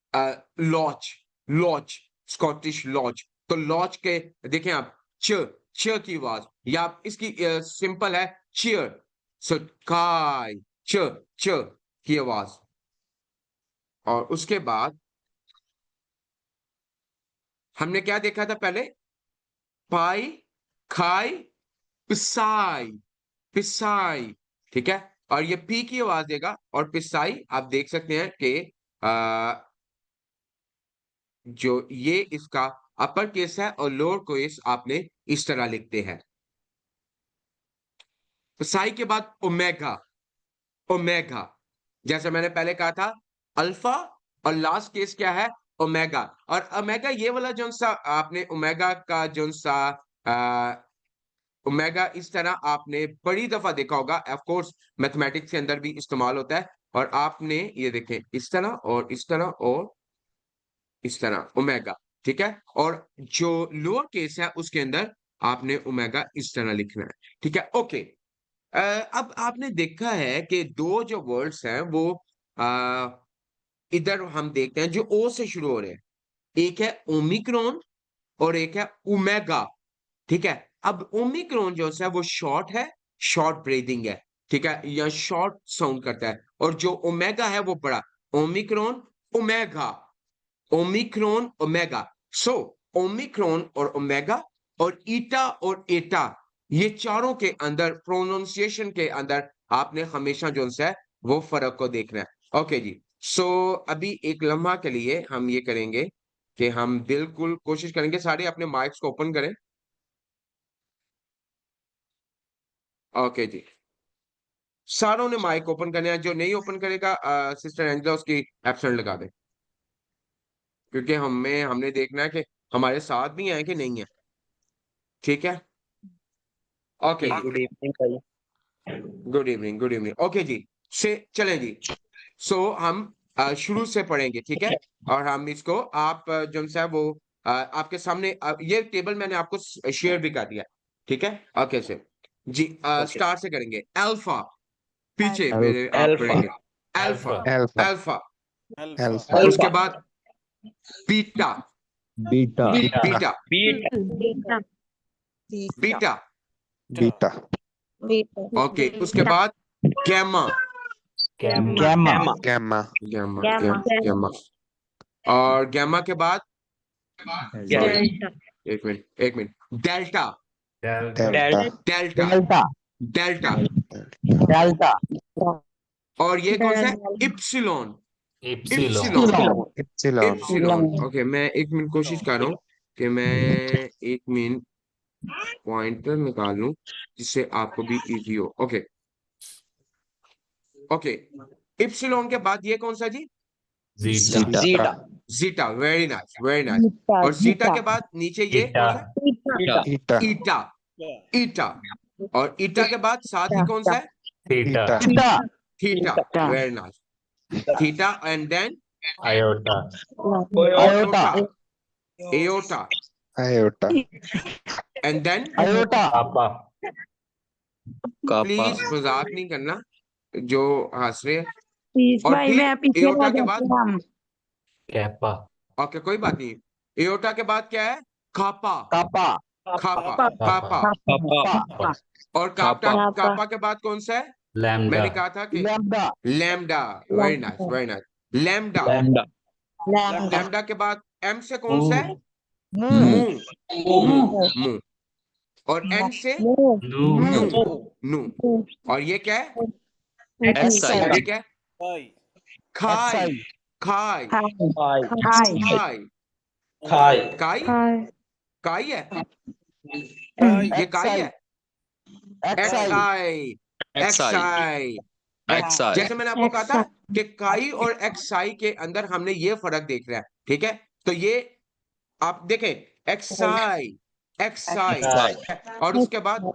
लॉच, लॉच, स्कॉटिश लॉच, तो लॉच के देखें आप च, च की आवाज, या आप इसकी सिंपल है चीयर, सो काय, च, च की आवाज। और उसके बाद हमने क्या देखा था पहले, पाई, खाई, पिसाई, पिसाई, ठीक है, और ये पी की आवाज देगा, और पिसाई आप देख सकते हैं कि जो ये इसका अपर केस है और लोअर केस आपने इस तरह लिखते हैं। पिसाई के बाद ओमेगा, ओमेगा, जैसे मैंने पहले कहा था अल्फा, और लास्ट केस क्या है, ओमेगा। और ओमेगा ये वाला जो सा आपने ओमेगा का जो सा ओमेगा इस तरह आपने बड़ी दफा देखा होगा, ऑफ कोर्स मैथमेटिक्स के अंदर भी इस्तेमाल होता है, और आपने ये देखें इस तरह और इस तरह और इस तरह ओमेगा, ठीक है, और जो लोअर केस है उसके अंदर आपने ओमेगा इस तरह लिखना है, ठीक है। ओके, अब आपने देखा है कि दो जो वर्ड्स हैं वो आ, इधर हम देखते हैं जो ओ से शुरू हो रहे हैं, एक है ओमिक्रॉन और एक है ओमेगा, ठीक है। अब ओमिक्रॉन जो है वो शॉर्ट है, शॉर्ट ब्रीदिंग है, ठीक है, या शॉर्ट साउंड करता है, और जो ओमेगा है वो बड़ा, ओमिक्रॉन, ओमेगा, ओमिक्रॉन, ओमेगा। सो ओमिक्रॉन और ओमेगा और ईटा और एटा, ये चारों के अंदर प्रोनाउंसिएशन के अंदर आपने हमेशा जो है वो फर्क को देखना है। ओके जी, सो अभी एक लम्हा के लिए हम ये करेंगे कि हम बिल्कुल कोशिश करेंगे सारे अपने माइक्स को ओपन करें। ओके जी, सारों ने माइक ओपन करना है, जो नहीं ओपन करेगा सिस्टर एंजला उसकी एब्सेंट लगा दे, क्योंकि हमने देखना है कि हमारे साथ भी हैं कि नहीं है। ठीक है, ओके जी, गुड इवनिंग भाई। Good evening, good evening. Okay जी, से चलें जी। सो हम शुरू से पढ़ेंगे, ठीक है। और हम इसको आप जो है वो आपके सामने ये टेबल मैंने आपको शेयर भी कर दिया, ठीक है। ओके से जी, स्टार्ट से करेंगे। अल्फा, पीछे मेरे आप अल्फा। पढ़ेंगे। अल्फा, अल्फा अल्फा, अल्फा उसके बाद beta, beta beta, beta beta, beta okay. उसके बाद gamma, gamma gamma gamma, gamma, और गैमा के बाद एक minute, delta, delta delta, delta, delta और ये कौन सा है? Epsilon, epsilon epsilon epsilon. Okay, मैं एक मिनट कोशिश कर रहा हूँ कि मैं एक मिनट पॉइंटर निकाल लूं जिससे आपको भी इजी हो। ओके, ओके, इप्सिलॉन के बाद ये कौन सा जी? Zeta zeta zeta, very nice, very nice. और जीटा के बाद नीचे ये कौन सा? ईटा ईटा, ईटा, और ईटा के बाद साथ ही कौन सा है? Theta theta, very nice, theta, and then iota iota, iota, iota and then kappa please मजाक नहीं करना जो हंस रहे हैं। प्लीज और भाई फिर मैं पीछे एयोटा रह के जाती बाद हूँ। कैपा ओके, कोई बात नहीं। एयोटा के बाद क्या है? कापा, कापा कापा, कापा, और कापा, कापा के बाद कौन सा है? लैम्डा मैंने कहा था कि lambda lambda, very nice, very nice, lambda. Lambda के बाद एम से कौन सा है? मुंह, मुंह, मुंह, और एन से नू नू, नू, और ये क्या है? ये क्या है? खाई, खाई, खाई, काई, काई है, ये काई है। एक्साई, एक्साई, जैसे मैंने आपको कहा था कि काई और एक्साई के अंदर हमने ये फर्क देख रहा है, ठीक है। तो ये आप देखें, एक्साई, एक्साई, और उसके बाद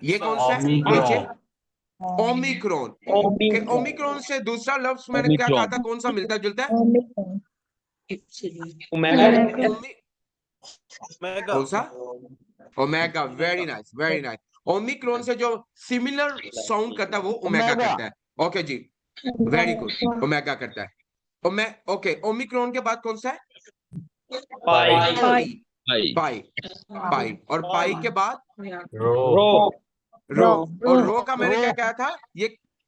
ये कौन सा है नीचे? ओमिक्रॉन। के ओमिक्रॉन से दूसरा लफ्ज मैंने क्या कहा था, कौन सा मिलता जुलता है? ओमी, कौन सा? Omega, very nice, very nice. Omicron से जो सिमिलर साउंड करता है वो ओमेगा करता है। ओके जी, वेरी गुड, ओमेगा करता है। ओके, ओमिक्रॉन के बाद कौन सा है? पाई, पाई, पाई, और पाई के बाद रो रो, और रो का मैंने क्या कहा था? ये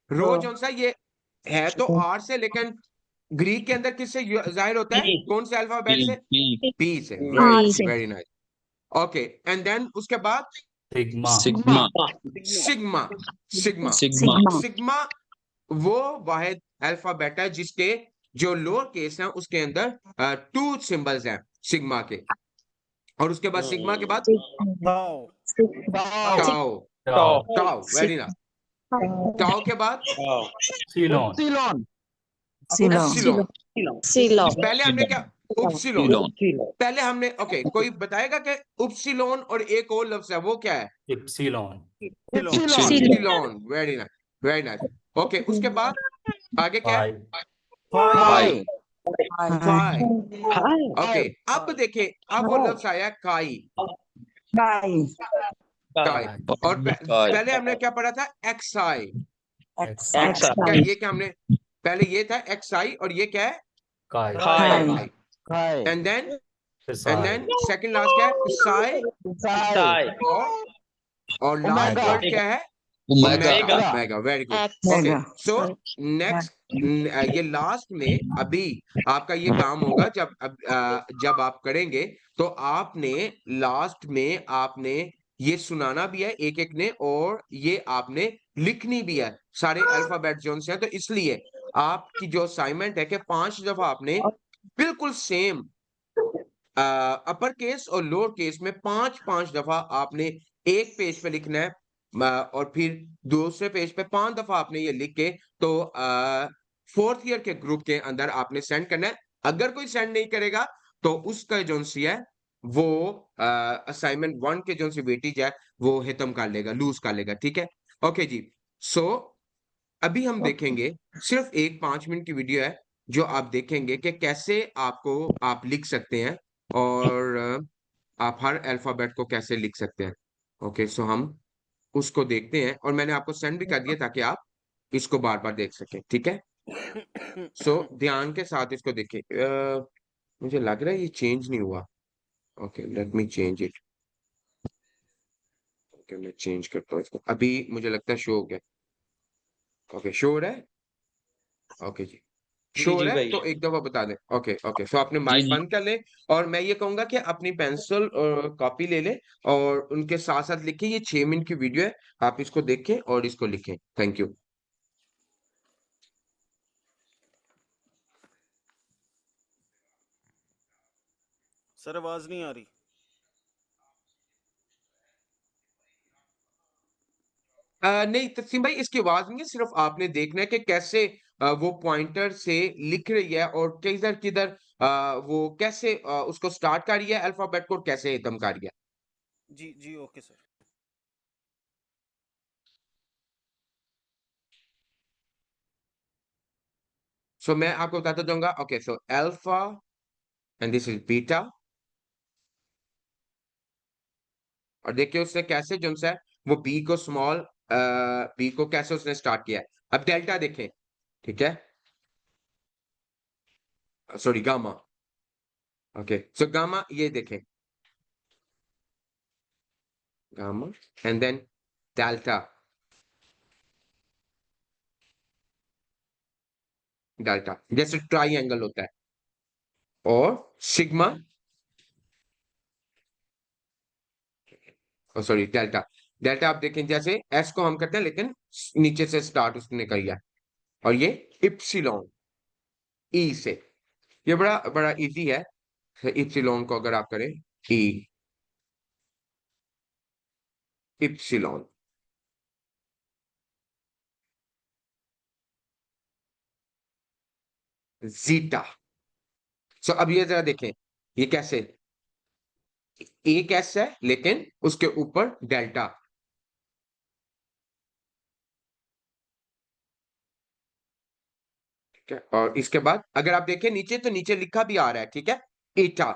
रो जो सा ये है तो आर से, लेकिन ग्रीक के अंदर किससे जाहिर होता है? कौन से अल्फाबेट से? पी से, very nice. Okay, and then उसके बाद सिग्मा सिग्मा, सिग्मा, सिग्मा वो वाहिद अल्फाबेट है जिसके जो लोअर केस है उसके अंदर 2 सिंबल्स हैं सिग्मा के, और उसके बाद सिग्मा के बाद tau, tau, very nice. Tau के बाद सीलोन एप्सिलॉन। पहले हमने क्या? उपसिलोन। पहले हमने ओके, कोई बताएगा कि उपसिलोन और एक और लफ्ज है वो क्या है? Epsilon epsilon, very nice, very nice. Okay, उसके बाद आगे क्या है? पाई फाई। ओके, अब देखें, अब वो लफ्ज आया काई, काई, और पहले हमने क्या पढ़ा था? एक्साई। क्या ये क्या हमने पहले ये था एक्साई, और ये क्या है? काई एंड देन सेकंड लास्ट क्या है? साई, और लास्ट वर्ड क्या है? Omega, very good. Okay, so next, ये लास्ट में अभी आपका ये काम होगा जब आप करेंगे तो आपने लास्ट में आपने ये सुनाना भी है एक एक ने, और ये आपने लिखनी भी है सारे अल्फाबेट जो हैं। तो इसलिए आपकी जो असाइनमेंट है कि 5 दफा आपने बिल्कुल सेम अपर केस और लोअर केस में 5-5 दफा आपने एक पेज पे लिखना है। और फिर दूसरे पेज पे 5 दफा आपने ये लिख के तो फोर्थ ईयर के ग्रुप के अंदर आपने सेंड करना है। अगर कोई सेंड नहीं करेगा तो उसका जो सी है वो असाइनमेंट 1 के जो सी वेटेज है वो खत्म कर लेगा, लूज कर लेगा। ठीक है, ओके जी। सो अभी हम देखेंगे, सिर्फ एक 5 मिनट की वीडियो है जो आप देखेंगे कि कैसे आप लिख सकते हैं और आप हर अल्फाबेट को कैसे लिख सकते हैं। ओके, सो हम उसको देखते हैं और मैंने आपको सेंड भी कर दिया ताकि आप इसको बार बार देख सकें। ठीक है, सो ध्यान के साथ इसको देखें। मुझे लग रहा है ये चेंज नहीं हुआ। Okay, let me change it. Okay, मैं चेंज करता हूँ इसको। अभी मुझे लगता है शो हो गया। ओके, शो हो रहा है। ओके जी, जी श्योर जी है भाई। तो एक दफा बता दें। ओके ओके, सो आपने जी माइक जी। बंद कर ले और मैं ये कहूंगा कि अपनी पेंसिल और कॉपी ले ले और उनके साथ साथ लिखें। ये 6 मिनट की वीडियो है, आप इसको देखें और इसको लिखें। Thank you. सर आवाज नहीं आ रही। नहीं तस्लीम भाई, इसकी आवाज नहीं है, सिर्फ आपने देखना है कि कैसे वो पॉइंटर से लिख रही है और किधर किधर वो कैसे उसको स्टार्ट कर रही है अल्फाबेट को और कैसे खत्म कर रही है। जी जी ओके सर। सो मैं आपको बताता जाऊंगा। Okay, so alpha and this is beta. और देखिए उसने कैसे जो है वो बी को स्मॉल बी को कैसे उसने स्टार्ट किया है। अब डेल्टा देखें। ठीक है, sorry gamma. Okay, so gamma ये देखें, gamma and then delta. Delta जैसे ट्राइंगल होता है। और सिग्मा, सॉरी डेल्टा। डेल्टा आप देखें जैसे एस को हम करते हैं लेकिन नीचे से स्टार्ट उसने किया। और ये इप्सिलॉन, ई से। ये बड़ा बड़ा इजी है। इप्सिलॉन को अगर आप करें ई, इप्सिलॉन, जीटा। सो अब ये जरा देखें ये कैसे, एक एस है लेकिन उसके ऊपर डेल्टा। ठीक है, और इसके बाद अगर आप देखें नीचे तो नीचे लिखा भी आ रहा है। ठीक है, एटा।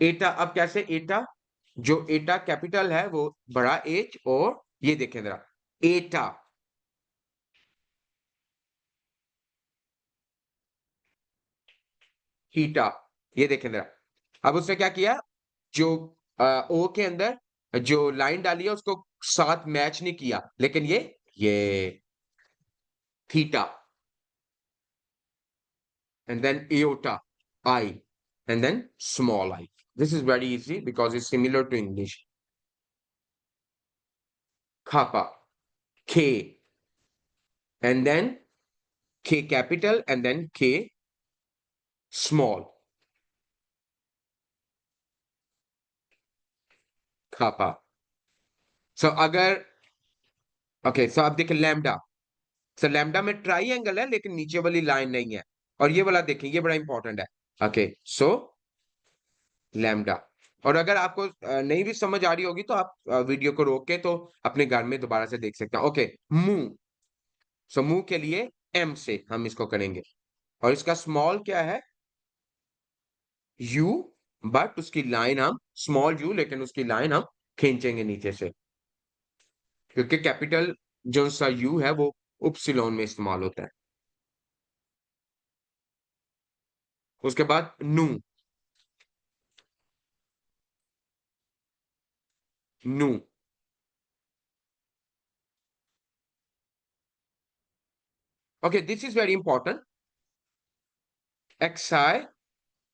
एटा अब कैसे, एटा जो एटा कैपिटल है वो बड़ा एच, और ये देखें जरा एटा, हीटा। ये देखें जरा, अब उसने क्या किया, जो ओ के अंदर जो लाइन डाली है उसको साथ मैच नहीं किया, लेकिन ये theta and then aorta, I, and then small I. This is very easy because it's similar to English. Kappa, K, and then K capital, and then K small. Kappa. So अगर ओके, सो आप देखें लैम्डा। सो लैम्डा में ट्राइंगल है लेकिन नीचे वाली लाइन नहीं है। और ये वाला देखें, ये बड़ा इंपॉर्टेंट है। Okay, so lambda. और अगर आपको नहीं भी समझ आ रही होगी तो आप वीडियो को रोक के तो अपने घर में दोबारा से देख सकते हैं। ओके, मुंह। सो मुंह के लिए एम से हम इसको करेंगे और इसका स्मॉल क्या है, यू, बट उसकी लाइन हम स्मॉल यू, लेकिन उसकी लाइन हम खींचेंगे नीचे से क्योंकि कैपिटल जो सा यू है वो उपसिलोन में इस्तेमाल होता है। उसके बाद nu, nu. Okay, this is very important. Xi.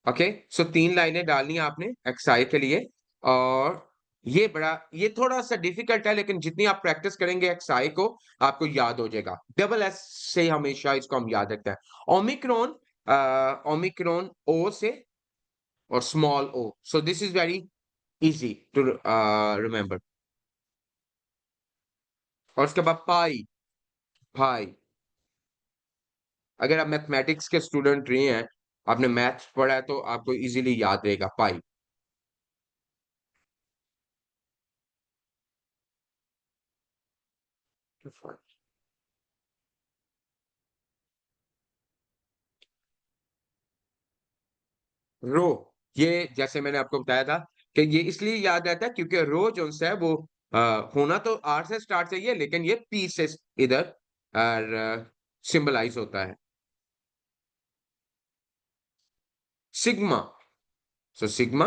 Okay, so 3 लाइनें डालनी है आपने एक्साई के लिए। और ये थोड़ा सा डिफिकल्ट है लेकिन जितनी आप प्रैक्टिस करेंगे एक्साई को आपको याद हो जाएगा। डबल एस से हमेशा इसको हम याद रखते हैं। ओमिक्रॉन, ओमिक्रॉन ओ से और small O. So this is very easy to remember. और उसके बाद पाई, पाई। अगर आप मैथमेटिक्स के स्टूडेंट रहे हैं, आपने मैथ्स पढ़ा है तो आपको इजीली याद रहेगा पाई। रो, ये जैसे मैंने आपको बताया था कि ये इसलिए याद रहता है क्योंकि रो जो है वो होना तो आर से स्टार्ट चाहिए, लेकिन ये पी से इधर सिंबलाइज होता है। सिग्मा, सो सिग्मा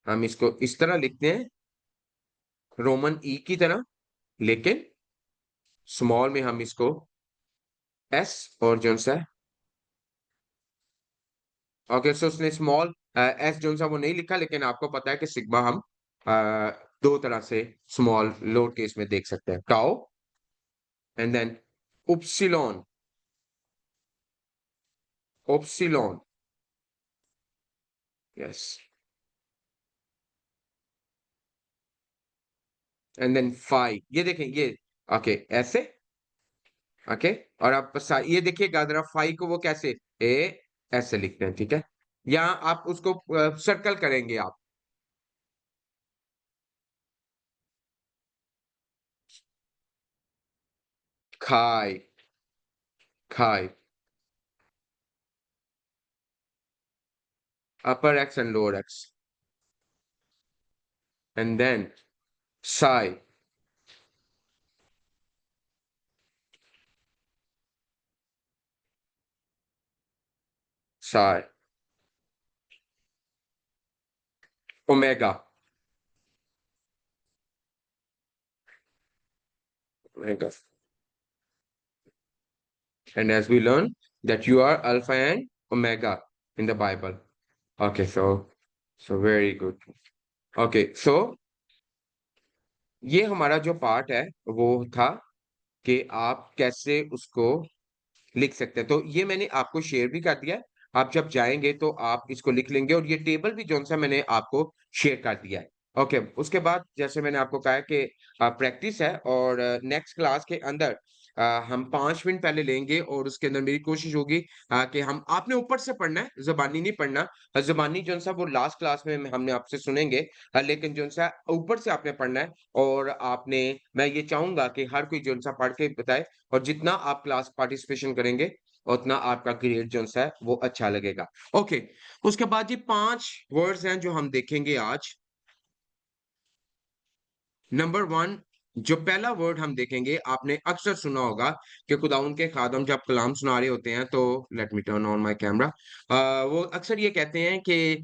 हम इसको इस तरह लिखते हैं, रोमन ई की तरह, लेकिन स्मॉल में हम इसको एस और जो है ओके, सो उसने स्मॉल एस जो सा वो नहीं लिखा, लेकिन आपको पता है कि सिग्मा हम दो तरह से स्मॉल लोअर केस में देख सकते हैं, tau and then upsilon, upsilon, yes, and then phi. ये देखें ये ओके ऐसे, ओके, और आप ये देखिएगा जरा फाई को वो कैसे ए ऐसे लिखते हैं, ठीक है, या आप उसको सर्कल करेंगे आप, खाई, खाई, upper x and lower x, and then psi, psi, omega, omega. And as we learn that you are alpha and omega in the Bible. Okay, so very good. Okay, so ये हमारा जो पार्ट है वो था कि आप कैसे उसको लिख सकते हैं। तो ये मैंने आपको शेयर भी कर दिया है, आप जब जाएंगे तो आप इसको लिख लेंगे, और ये टेबल भी जो सा मैंने आपको शेयर कर दिया है। ओके, उसके बाद जैसे मैंने आपको कहा कि प्रैक्टिस है, और नेक्स्ट क्लास के अंदर हम 5 मिनट पहले लेंगे, और उसके अंदर मेरी कोशिश होगी कि हम आपने ऊपर से पढ़ना है, ज़बानी नहीं पढ़ना। ज़बानी जो सा वो लास्ट क्लास में हमने आपसे सुनेंगे, लेकिन जो सा ऊपर से आपने पढ़ना है, और आपने मैं ये चाहूंगा कि हर कोई जो सा पढ़ के बताए, और जितना आप क्लास पार्टिसिपेशन करेंगे उतना आपका ग्रेड जो है वो अच्छा लगेगा। ओके, उसके बाद ये 5 वर्ड्स हैं जो हम देखेंगे आज। नंबर 1, जो पहला वर्ड हम देखेंगे, आपने अक्सर सुना होगा कि खुदाउन के खादम जब कलाम सुना रहे होते हैं तो let me turn on my camera, वो अक्सर ये कहते हैं कि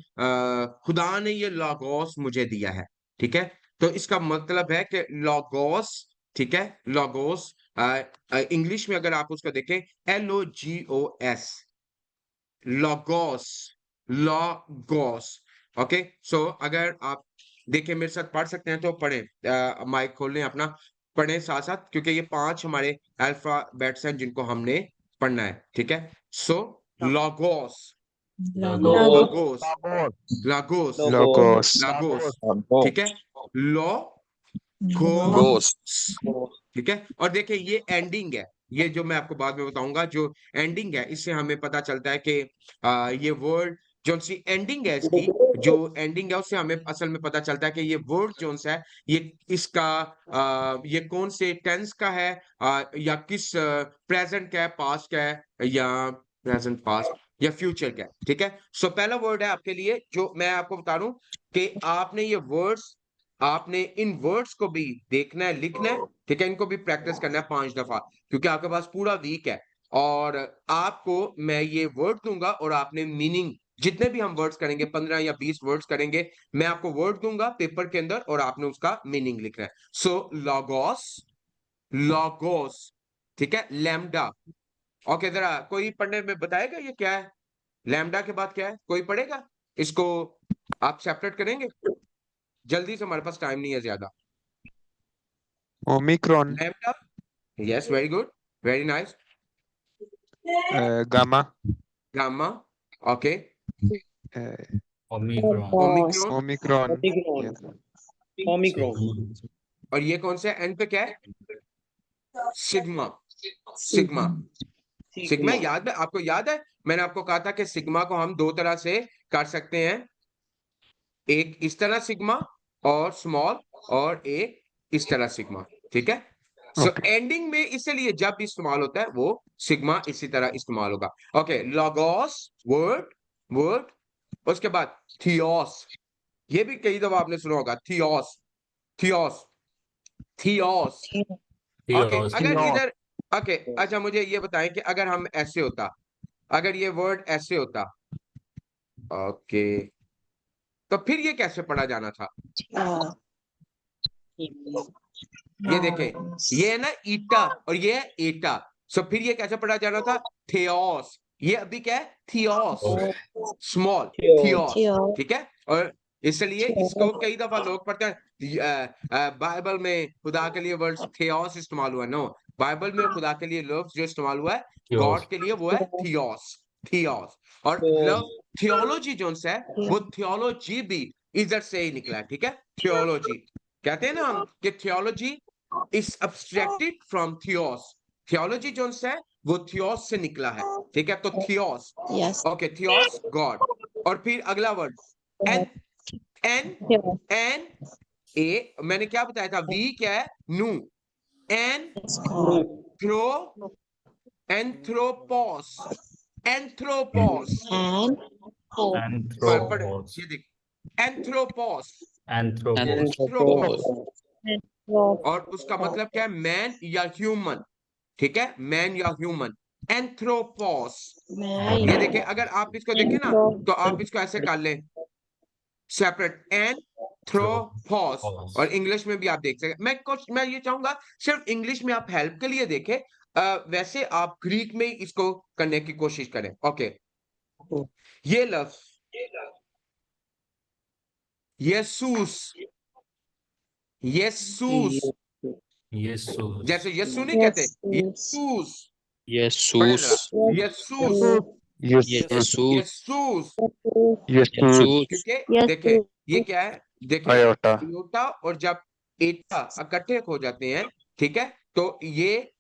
खुदा ने ये लॉगोस मुझे दिया है, ठीक है। तो इसका मतलब है कि लॉगोस, ठीक है, लॉगोस इंग्लिश में अगर आप उसको देखें, LOGOS, logos, logos. Okay, so अगर आप देखें मेरे साथ पढ़ सकते हैं तो पढ़ें, माइक खोल लें अपना, पढ़ें साथ साथ, क्योंकि ये 5 हमारे अल्फाबेट्स हैं जिनको हमने पढ़ना है, ठीक है। So logos, Logos. Logos, logos, Logos. Logos, ठीक है, Ghost. लॉगोस, ठीक है। और देखिए ये एंडिंग है, ये जो मैं आपको बाद में बताऊंगा, जो एंडिंग है इससे हमें पता चलता है कि ये वर्ड जो सी एंडिंग है, इसकी जो एंडिंग है उससे हमें असल में पता चलता है कि ये वर्ड जो है ये इसका ये कौन से टेंस का है, या किस प्रेजेंट का है, पास्ट का है, या प्रेजेंट पास्ट या फ्यूचर का है, ठीक है। सो पहला वर्ड है आपके लिए जो मैं आपको बता रहा हूं कि आपने ये वर्ड्स, आपने इन वर्ड्स को भी देखना है, लिखना है, ठीक है, इनको भी प्रैक्टिस करना है 5 दफा, क्योंकि आपके पास पूरा वीक है, और आपको मैं ये वर्ड दूंगा और आपने मीनिंग, जितने भी हम वर्ड्स करेंगे 15 या 20 वर्ड्स करेंगे, मैं आपको वर्ड दूंगा पेपर के अंदर और आपने उसका मीनिंग लिखना है। सो लॉगोस, लॉगोस, ठीक है, लैम्डा। ओके, जरा कोई पढ़ने में बताएगा ये क्या है, लैम्डा के बाद क्या है, कोई पढ़ेगा इसको, आप सेपरेट करेंगे जल्दी से, हमारे पास टाइम नहीं है ज्यादा। Omicron. Lambda, yes, very good, very nice. Gamma. Gamma, okay, uh, Omicron. Omicron, Omicron. Omicron. Yes. Omicron. और ये कौन सा एंड पे क्या है? सिग्मा। सिग्मा। सिग्मा याद है आपको? याद है मैंने आपको कहा था कि सिग्मा को हम दो तरह से कर सकते हैं, एक इस तरह सिग्मा और स्मॉल, और एक इस तरह सिग्मा, ठीक है। सो एंडिंग में इसलिए जब भी इस्तेमाल होता है वो सिग्मा इसी तरह इस्तेमाल होगा। ओके, लॉगोस वर्ड, वर्ड, उसके बाद थियोस, ये भी कई दफा आपने सुना होगा, थियोस, थियोस, थियोस। ओके, अगर इधर, ओके अच्छा मुझे ये बताएं कि अगर हम ऐसे होता, अगर ये वर्ड ऐसे होता, ओके, तो फिर ये कैसे पढ़ा जाना था? ये देखें, ये है ना ईटा और ये है एटा, सो फिर ये कैसे पढ़ा जाना था? थियोस। ये अभी क्या है? थियोस, स्मॉल थियोस, ठीक है। और इसलिए इसको कई दफा लोग पढ़ते हैं बाइबल में खुदा के लिए वर्ड थियोस इस्तेमाल हुआ, नो, बाइबल में खुदा के लिए लफ्ज जो इस्तेमाल हुआ है गॉड के लिए वो है थियोस, थियोस। और लव थियोलॉजी जो है वो थियोलॉजी भी इधर से ही निकला है, ठीक है। थियोलॉजी कहते हैं ना हम कि theology is abstracted from theos, theology जो है वो थियोस से निकला है, ठीक है। तो थियोस, ओके, थियोस गॉड। और फिर अगला word N, N, N A, मैंने क्या बताया था? वी क्या है? नू, एन थ्रो, एंथ्रोपोस, एंथ्रोपोस, पढ़ ये देख, एंथ्रोपोस, एंथ्रोपोस, और उसका मतलब क्या है? मैन या ह्यूमन, ठीक है, मैन या ह्यूमन, एंथ्रोपोस। ये देखें, अगर आप इसको देखें ना तो आप इसको ऐसे कर लें सेपरेट, एंथ्रोपोस, और इंग्लिश में भी आप देख सकते। मैं ये चाहूंगा सिर्फ इंग्लिश में आप हेल्प के लिए देखें, वैसे आप ग्रीक में इसको करने की कोशिश करें। ओके, ये लफ्ज यसूस, यसूस, जैसे यस्सु नहीं कहते, यसूस, पढ़े जरा, यसूस, यसूस, क्योंकि देखे ये क्या है? देखे आयोटा, आयोटा और जब एटा इकट्ठे हो जाते हैं, ठीक है, तो ये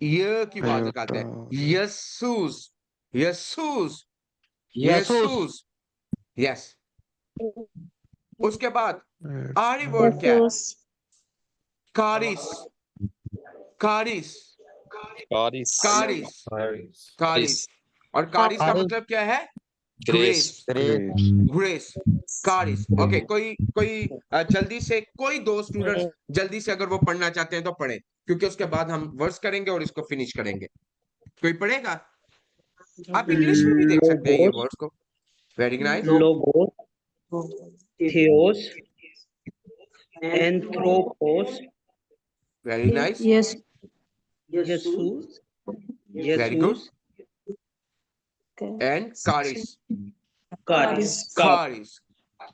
की आवाज निकालते हैं, आयोटा, यसूस, यसूस, यसूस, यस। उसके बाद आरी वर्ड क्या है? कारिस, कारिस, कारिस, कारिस, और कारिस का मतलब क्या है? Grace, grace, कारिस। ओके, कोई जल्दी से, कोई दो स्टूडेंट्स जल्दी से अगर वो पढ़ना चाहते हैं तो पढ़े, क्योंकि उसके बाद हम वर्स करेंगे और इसको फिनिश करेंगे। कोई पढ़ेगा? आप इंग्लिश में भी देख सकते हैं ये वर्ड्स को। Very nice, logos, theos, anthropos, very nice, Iesous, very good, Iesous, and charis, charis, charis,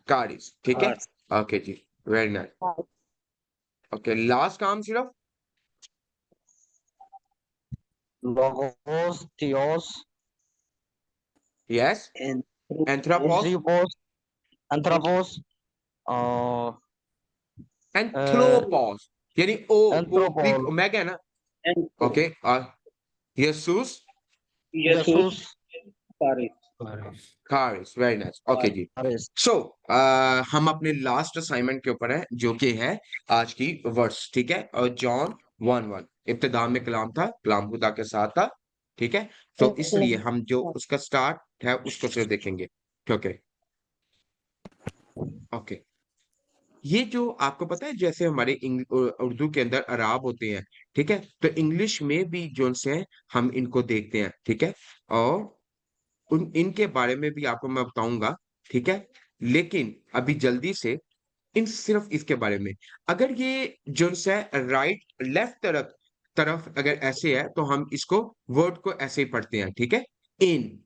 charis, ठीक है। ओके जी, वेरी नाइस। ओके, लास्ट काम सिर्फ logos, theos, yes, anthropos, anthropos, anthropos, anthropos, यानी ओ एंथ्रोपोस, मैं क्या ना, okay, Iesous, Iesous, charis, very nice. Okay जी, सो हम अपने लास्ट असाइनमेंट के ऊपर है जो कि है आज की वर्स, ठीक है। और जॉन 1:1 इब्तिदा में कलाम था, कलाम खुदा के साथ था, ठीक है। तो इसलिए हम जो उसका स्टार्ट है उसको सिर्फ देखेंगे, ओके। ओके, ये जो आपको पता है जैसे हमारे उर्दू के अंदर अराब होते हैं, ठीक है, तो इंग्लिश में भी जो से हम इनको देखते हैं, ठीक है, और इनके बारे में भी आपको मैं बताऊंगा, ठीक है। लेकिन अभी जल्दी से इन सिर्फ इसके बारे में, अगर ये जो है राइट लेफ्ट तरफ तरफ अगर ऐसे है तो हम इसको वर्ड को ऐसे ही पढ़ते हैं, ठीक है, इन,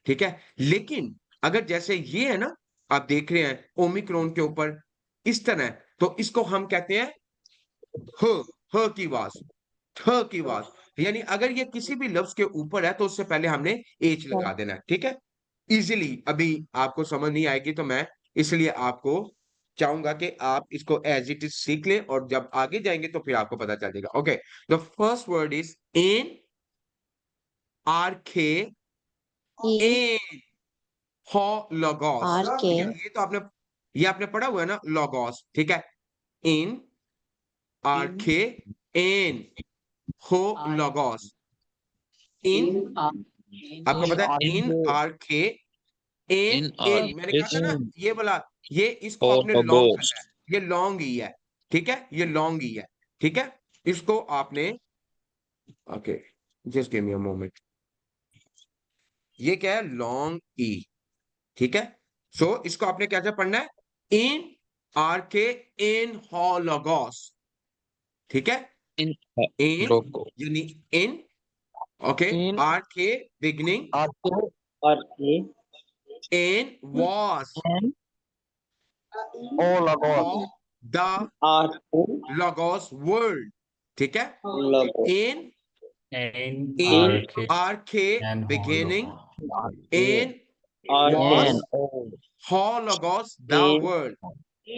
ठीक है। लेकिन अगर जैसे ये है ना, आप देख रहे हैं ओमिक्रॉन के ऊपर इस तरह है, तो इसको हम कहते हैं ह की आवाज, ठ की आवाज, यानी अगर ये किसी भी लफ्ज के ऊपर है तो उससे पहले हमने एच लगा देना है, ठीक है। इजीली अभी आपको समझ नहीं आएगी तो मैं इसलिए आपको चाहूंगा कि आप इसको एज इट इज सीख लें और जब आगे जाएंगे तो फिर आपको पता चल जाएगा। Okay, the first word is en arche en ho logos. आर्के ये तो आपने ये आपने पढ़ा हुआ है ना, लॉगोस, ठीक है। इन आर्के इन हो लॉगोस। इन आपको पता है इन आर्के इन इन मैंने कहा था ना ये वाला, ये इसको आपने लॉन्ग करना है, ये लॉन्ग ही है, ठीक है, ये लॉन्ग ही है, ठीक है। इसको आपने okay, just give me a moment, ये क्या है, लॉन्ग ई, ठीक है। सो इसको आपने कैसे पढ़ना है, इन आर्के इन होलोगोस, ठीक है। इन इन लोगो यानी en, okay, en arche beginning, arche en was en ho logos the arche logos world, ठीक है। Logos in en arche beginning, in arche en was ho hologos the in world,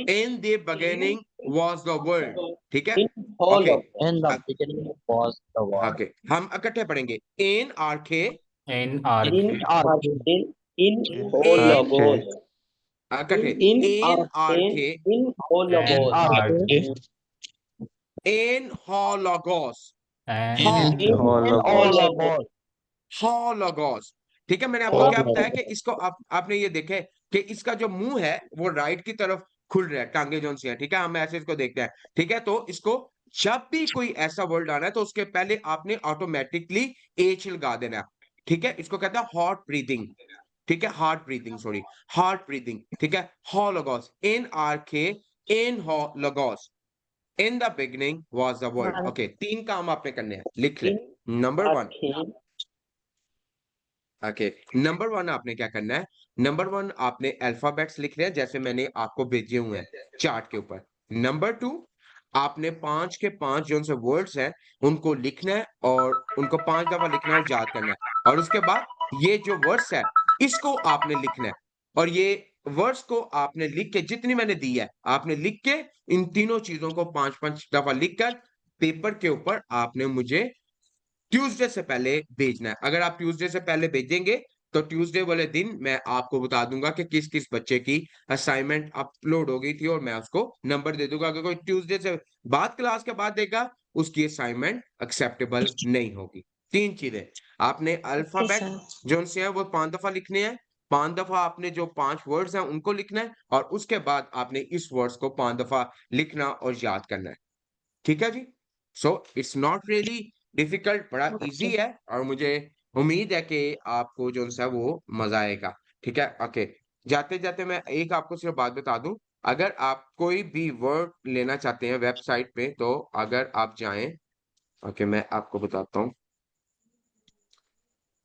in the beginning was the world, ठीक है। in all okay of in the beginning was the word okay, हम इकट्ठे पढ़ेंगे, in arche in in आर्के in all in logos इकट्ठे in in arche arche in all logos आर्के in hologos in in in O all होलोगोस logos hologos, ठीक है। मैंने आपको क्या बताया कि इसको आपने ये देखे कि इसका जो मुंह है वो राइट की तरफ खुल रहा है, टांगे जोन सी है, ठीक है, हम ऐसे इसको देखते हैं, ठीक है। तो इसको जब भी कोई ऐसा वर्ड आना है तो उसके पहले आपने ऑटोमेटिकली एच लगा देना है, ठीक है। इसको कहते हैं हॉट ब्रीदिंग, ठीक है, heart breathing, sorry, heart breathing, ठीक है। Ho logos, en arche en ho logos, in the beginning was the word. Okay, तीन काम आपने करने हैं, लिख ले। in number one, arche okay, number one आपने क्या करना है, नंबर वन आपने अल्फाबेट्स लिख रहे हैं जैसे मैंने आपको भेजे हुए हैं चार्ट के ऊपर। नंबर टू, आपने 5 के 5 जो उनसे वर्ड्स हैं उनको लिखना है और उनको 5 दफा लिखना है और याद करना है, और उसके बाद ये जो वर्ड्स है इसको आपने लिखना है, और ये वर्ड्स को आपने लिख के, जितनी मैंने दी है आपने लिख के, इन तीनों चीजों को 5-5 दफा लिखकर पेपर के ऊपर आपने मुझे ट्यूसडे से पहले भेजना है। अगर आप ट्यूसडे से पहले भेजेंगे तो ट्यूसडे वाले दिन मैं आपको बता दूंगा कि किस किस बच्चे की असाइनमेंट अपलोड हो गई थी और मैं उसको नंबर दे दूंगा। अगर कोई ट्यूसडे से बाद क्लास के बाद देगा उसकी असाइनमेंट एक्सेप्टेबल नहीं होगी। तीन चीजें आपने, अल्फाबेट जो उनसे है वो 5 दफा लिखने हैं, 5 दफा आपने जो 5 वर्ड्स हैं उनको लिखना है, और उसके बाद आपने इस वर्ड्स को 5 दफा लिखना और याद करना है, ठीक है जी। So it's not really difficult, बड़ा इजी है, और मुझे उम्मीद है कि आपको जो है वो मजा आएगा, ठीक है। ओके, जाते जाते मैं एक आपको सिर्फ बात बता दूं, अगर आप कोई भी वर्ड लेना चाहते हैं वेबसाइट पे तो अगर आप जाएं, ओके मैं आपको बताता हूँ,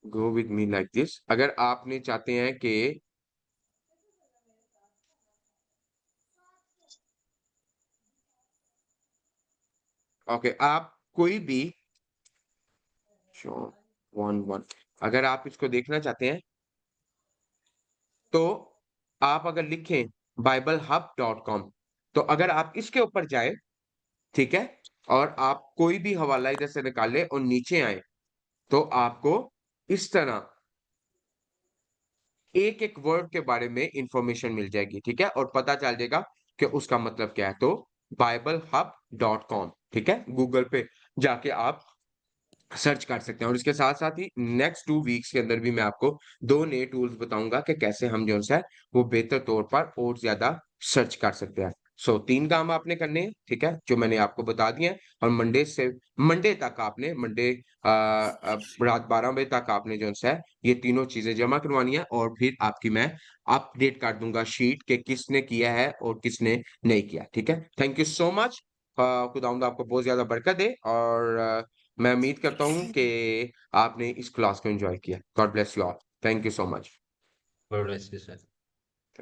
go with me like this, अगर आपने चाहते हैं कि ओके आप कोई भी वन वन, अगर आप इसको देखना चाहते हैं तो आप अगर लिखें biblehub.com, तो अगर आप इसके ऊपर जाए, ठीक है, और आप कोई भी हवाला इधर से निकाले और नीचे आए तो आपको इस तरह एक एक वर्ड के बारे में इंफॉर्मेशन मिल जाएगी, ठीक है, और पता चल जाएगा कि उसका मतलब क्या है। तो biblehub.com, ठीक है, गूगल पे जाके आप सर्च कर सकते हैं, और इसके साथ साथ ही नेक्स्ट 2 वीक्स के अंदर भी मैं आपको 2 नए टूल्स बताऊंगा कि कैसे हम जो है वो बेहतर तौर पर और ज्यादा सर्च कर सकते हैं। सो 3 काम आपने करने हैं, ठीक है, जो मैंने आपको बता दिए हैं, और मंडे तक आपने रात 12 बजे तक आपने जो है ये तीनों चीजें जमा करवानी है, और फिर आपकी मैं अपडेट कर दूंगा शीट के किसने किया है और किसने नहीं किया, ठीक है। थैंक यू सो मच, खुदावंद आपको बहुत ज्यादा बरकत दे, और मैं उम्मीद करता हूँ कि आपने इस क्लास को एंजॉय किया। God bless you all, thank you so much. God bless you, sir.